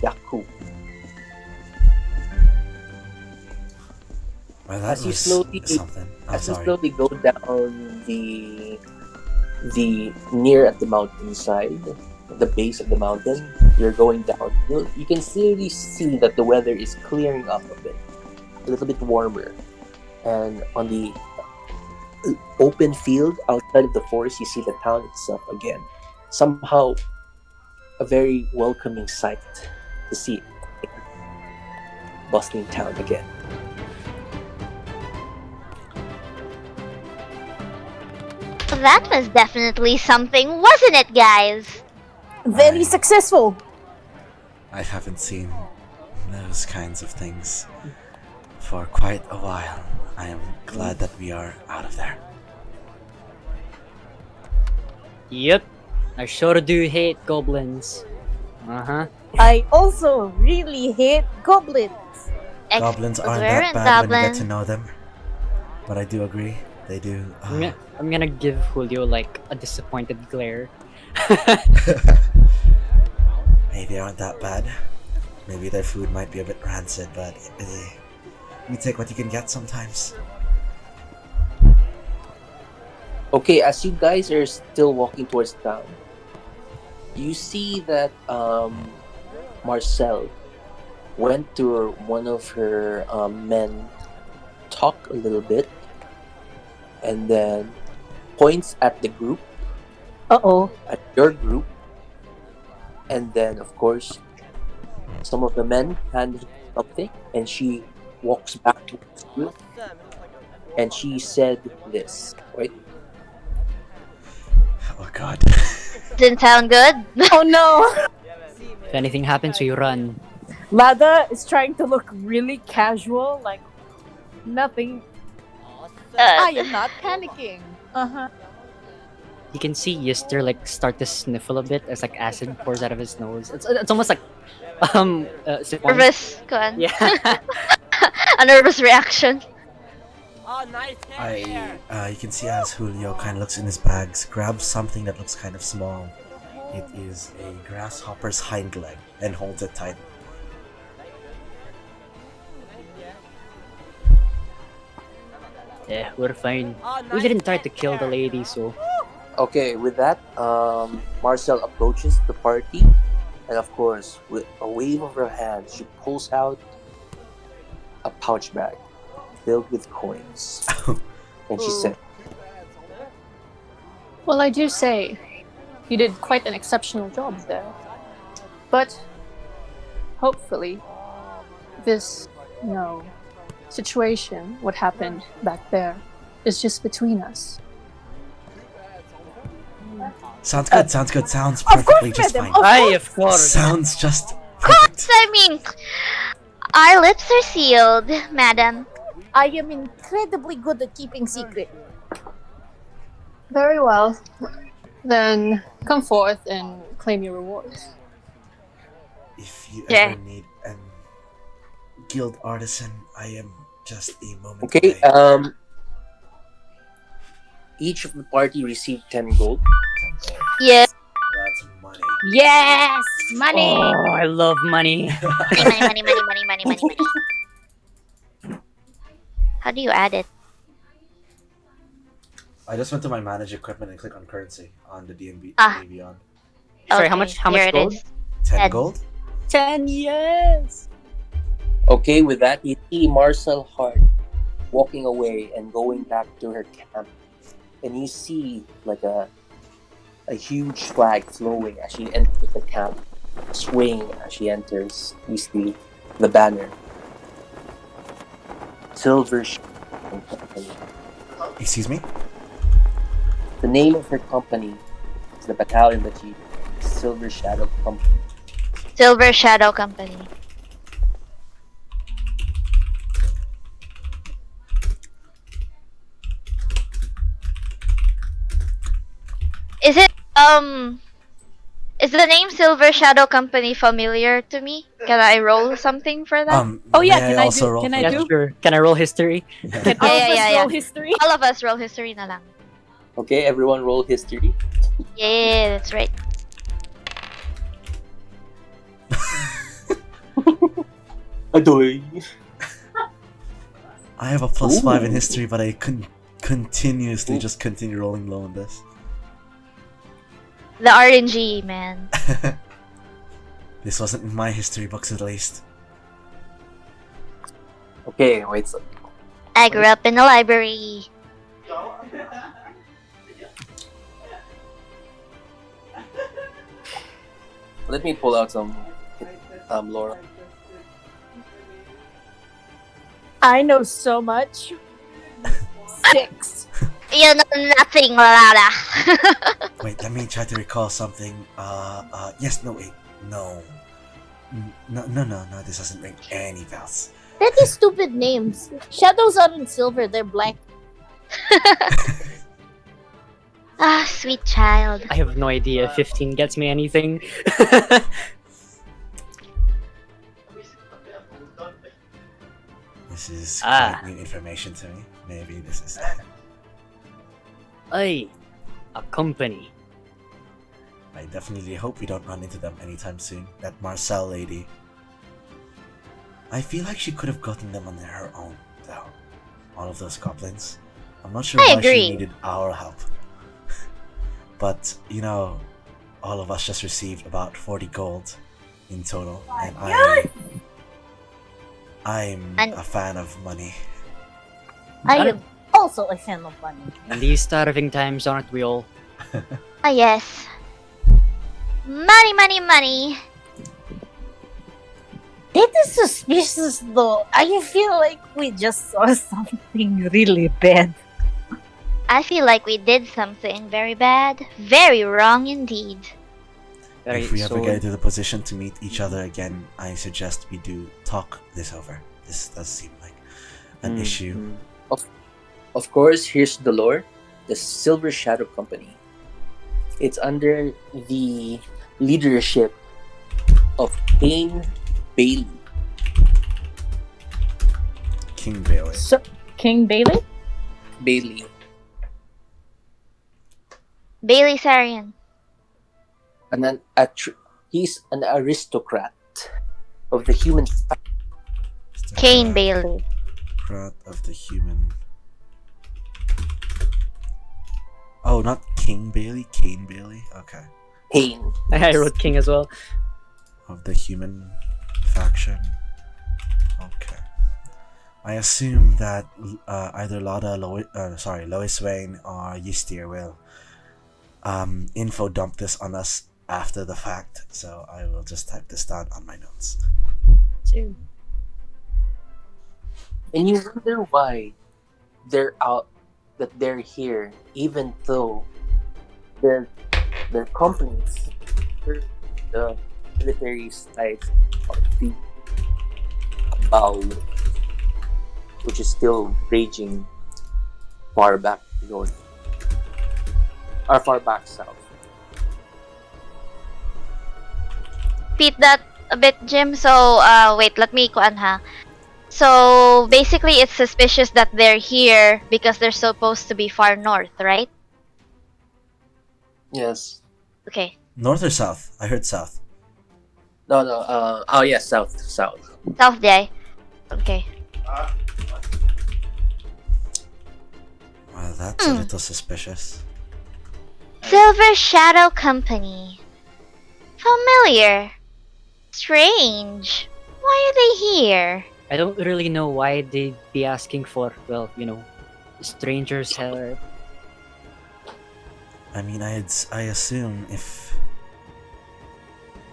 S8: Jaco.
S2: Well, that
S8: As you
S2: was
S8: slowly-
S2: something. I'm
S8: As you
S2: sorry.
S8: slowly go down the near at the mountainside, at the base of the mountain, you're going down. You can clearly see that the weather is clearing up a bit, a little bit warmer, and on the open field outside of the forest, you see the town itself again. Somehow, a very welcoming sight to see bustling town again.
S4: That was definitely something, wasn't it, guys?
S3: Very successful!
S2: I haven't seen those kinds of things for quite a while. I am glad that we are out of there.
S5: Yep, I sure do hate goblins. Uh-huh.
S3: I also really hate goblins.
S2: Goblins aren't that bad when you get to know them. But I do agree, they do.
S5: I'm gonna give Julio like a disappointed glare.
S2: Hey, they aren't that bad. Maybe their food might be a bit rancid, but you take what you can get sometimes.
S8: Okay, as you guys are still walking towards town, you see that Marcel went to one of her men, talk a little bit, and then points at the group,
S3: Uh-oh.
S8: at your group, and then of course some of the men hand her something, and she walks back towards you, and she said this, right?
S2: Oh god.
S4: Didn't sound good.
S3: Oh no!
S5: If anything happens, you run.
S3: Lada is trying to look really casual, like nothing. I am not panicking. Uh-huh.
S5: You can see Yistir like start to sniffle a bit as like acid pours out of his nose. It's almost like sip one.
S4: Nervous. Go on.
S5: Yeah.
S4: A nervous reaction.
S2: You can see as Julio kind of looks in his bags, grabs something that looks kind of small. It is a grasshopper's hind leg and holds it tight.
S5: Yeah, we're fine. We didn't try to kill the lady, so
S8: Okay, with that, Marcel approaches the party, and of course, with a wave of her hand, she pulls out a pouch bag filled with coins, and she said,
S6: Well, I do say, you did quite an exceptional job there. But hopefully, this, situation, what happened back there, is just between us.
S2: Sounds good, sounds perfectly just fine.
S5: Aye, of course.
S2: Sounds just
S4: Of course,
S2: perfect.
S4: I mean, our lips are sealed, madam.
S7: I am incredibly good at keeping secret.
S6: Very well. Then come forth and claim your rewards.
S2: If you
S4: Yeah.
S2: ever need an guild artisan, I am just a moment
S8: "Okay,
S2: away.
S8: each of the party received 10 gold.
S4: Yeah.
S2: That's money.
S7: Yes! Money!
S5: Oh, I love money.
S4: Money. How do you add it?
S2: I just went to my manage equipment and click on currency on the DNB Beyond.
S5: Sorry,
S4: Okay,
S5: how much
S4: here it
S5: gold?
S4: is.
S2: 10
S4: 10.
S2: gold?
S5: 10 years.
S8: Okay, with that, you see Marcel Hart walking away and going back to her camp, and you see like a huge flag flowing as she enters the camp, swaying as she enters. You see the banner, Silver Company.
S2: Excuse me?
S8: The name of her company is the battalion that she Silver Shadow Company.
S4: Silver Shadow Company. Is it is the name Silver Shadow Company familiar to me? Can I roll something for that?
S3: Oh, yeah,
S2: may
S3: can I
S2: also
S3: do-
S2: roll
S3: can
S2: for
S3: I
S5: Yeah,
S2: that?
S3: do?
S5: sure. Can I roll history?
S3: Can all of us
S4: Yeah.
S3: roll history?
S4: All of us roll history na lang.
S8: Okay, everyone roll history.
S4: Yeah, that's right.
S8: Adoy.
S2: I have a +5 in
S8: Ooh.
S2: history, but I couldn't continuously just continue rolling low on this.
S4: The RNG, man.
S2: This wasn't in my history books at least.
S8: Okay, wait. So,
S4: I grew up in the library.
S8: let me pull out some lore.
S3: I know so much. 6.
S4: You know nothing, Lada.
S2: Wait, let me try to recall something. Yes, no, wait, no. No, this doesn't ring any bells.
S7: That is stupid names. Shadows aren't silver, they're black.
S4: Ah, sweet child.
S5: I have no idea if 15 gets me anything.
S2: This is
S5: Ah.
S2: quite new information to me. Maybe this is...
S5: Ay, a company.
S2: I definitely hope we don't run into them anytime soon. That Marcel lady. I feel like she could have gotten them on her own, though. All of those goblins. I'm not sure
S4: I
S2: why
S4: agree.
S2: she needed our help. but all of us just received about 40 gold in total, and I'm
S4: And-
S2: a fan of money.
S7: I am also a fan of money.
S5: In these starving times, aren't we all?
S4: Ah, yes. Money, money, money.
S7: That is suspicious though. I feel like we just saw something really bad.
S4: I feel like we did something very bad. Very wrong indeed.
S5: Very,
S2: If we ever
S5: so-
S2: get into the position to meet each other again, I suggest we do talk this over. This does seem like an issue.
S8: Of course, here's the lore. The Silver Shadow Company. It's under the leadership of Kane Bailey.
S2: King Bailey.
S3: So, King Bailey?
S8: Bailey.
S4: Bailey Sarian.
S8: And then he's an aristocrat of the human
S4: Kane Bailey.
S2: Aristocrat of the human. Oh, not King Bailey, Kane Bailey. Okay,
S8: Kane.
S5: I wrote king as well.
S2: of the human faction. Okay. I assume that either Lada, Loiswyn, or Yistir will info dump this on us after the fact. So I will just type this down on my notes.
S5: So,
S8: And you wonder why they're out, that they're here, even though their companies, the military sites of the Bao, which is still raging far back north, or far back south.
S4: Repeat that a bit, Jim. So, wait, let me kuan ha. So, basically, it's suspicious that they're here because they're supposed to be far north, right?
S8: Yes.
S4: Okay.
S2: North or south? I heard south.
S8: No. Oh yeah, south.
S4: South Day. Okay.
S2: Well, that's a little suspicious.
S4: Silver Shadow Company. Familiar. Strange. Why are they here?
S5: I don't really know why they'd be asking for, well, strangers' help.
S2: I mean, I assume if...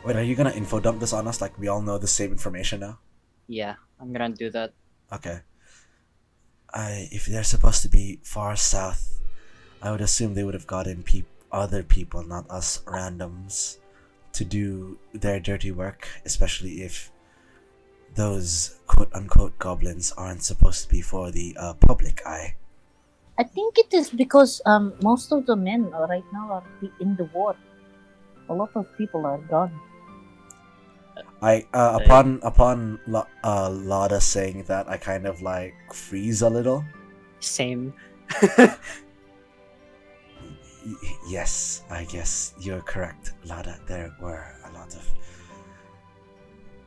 S2: Wait, are you gonna info dump this on us like we all know the same information now?
S5: Yeah, I'm gonna do that.
S2: Okay. If they're supposed to be far south, I would assume they would have gotten other people, not us randoms, to do their dirty work, especially if those quote-unquote goblins aren't supposed to be for the public eye.
S7: I think it is because most of the men right now are in the war. A lot of people are gone.
S2: Upon Lada saying that, I kind of like freeze a little.
S5: Same.
S2: Yes, I guess you're correct, Lada. There were a lot of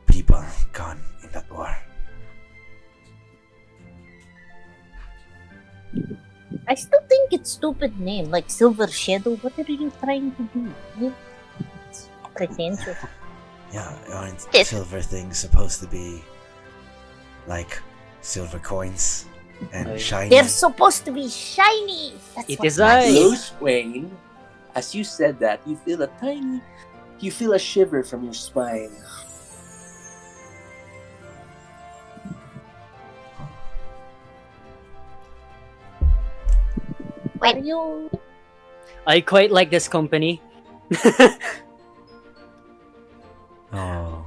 S2: people gone in that war.
S7: I still think it's stupid name, like Silver Shadow. What are you trying to do? It's pretentious.
S2: Yeah, aren't
S4: Yes.
S2: silver things supposed to be like silver coins and shiny?
S7: They're supposed to be shiny. That's
S5: It
S7: what
S5: is
S7: matters.
S5: I.
S8: Loiswyn, as you said that, you feel a shiver from your spine.
S7: Are you?
S5: I quite like this company.
S2: Oh,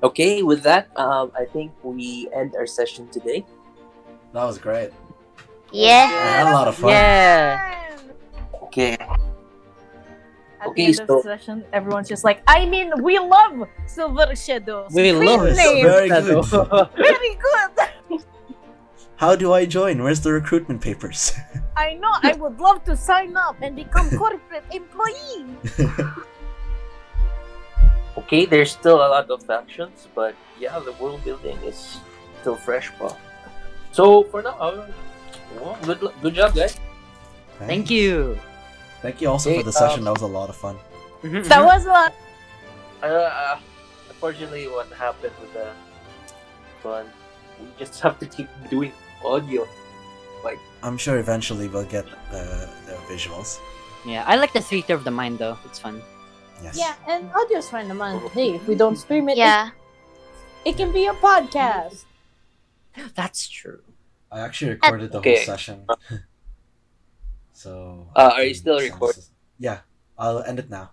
S8: Okay, with that, I think we end our session today.
S2: that was great.
S4: Yeah.
S2: I had a lot of fun.
S5: Yeah.
S8: Okay.
S3: At
S8: Okay,
S3: the end of
S8: so-
S3: the session, everyone's just like, I mean, we love Silver Shadows.
S5: We
S3: Great
S5: love it.
S3: name.
S2: Very good.
S3: Very good.
S2: How do I join? Where's the recruitment papers?
S3: I know. I would love to sign up and become corporate employee.
S8: Okay, there's still a lot of factions, but yeah, the world building is still fresh, pa. So for now, well, good job, guys.
S5: Thank you.
S2: Thank you also
S8: Hey,
S2: for the session. That was a lot of fun.
S3: That was a lot.
S8: Unfortunately, what happened with the one, we just have to keep doing audio. Like,
S2: I'm sure eventually we'll get the visuals.
S5: Yeah, I like the theater of the mind though. It's fun.
S2: Yes.
S3: Yeah, and audio's fine naman. Hey, if we don't stream it,
S4: Yeah.
S3: it can be a podcast.
S5: That's true.
S2: I actually recorded the whole
S8: Okay.
S2: session. So.
S8: are you
S2: I can
S8: still
S2: send
S8: recording?
S2: this- Yeah, I'll end it now.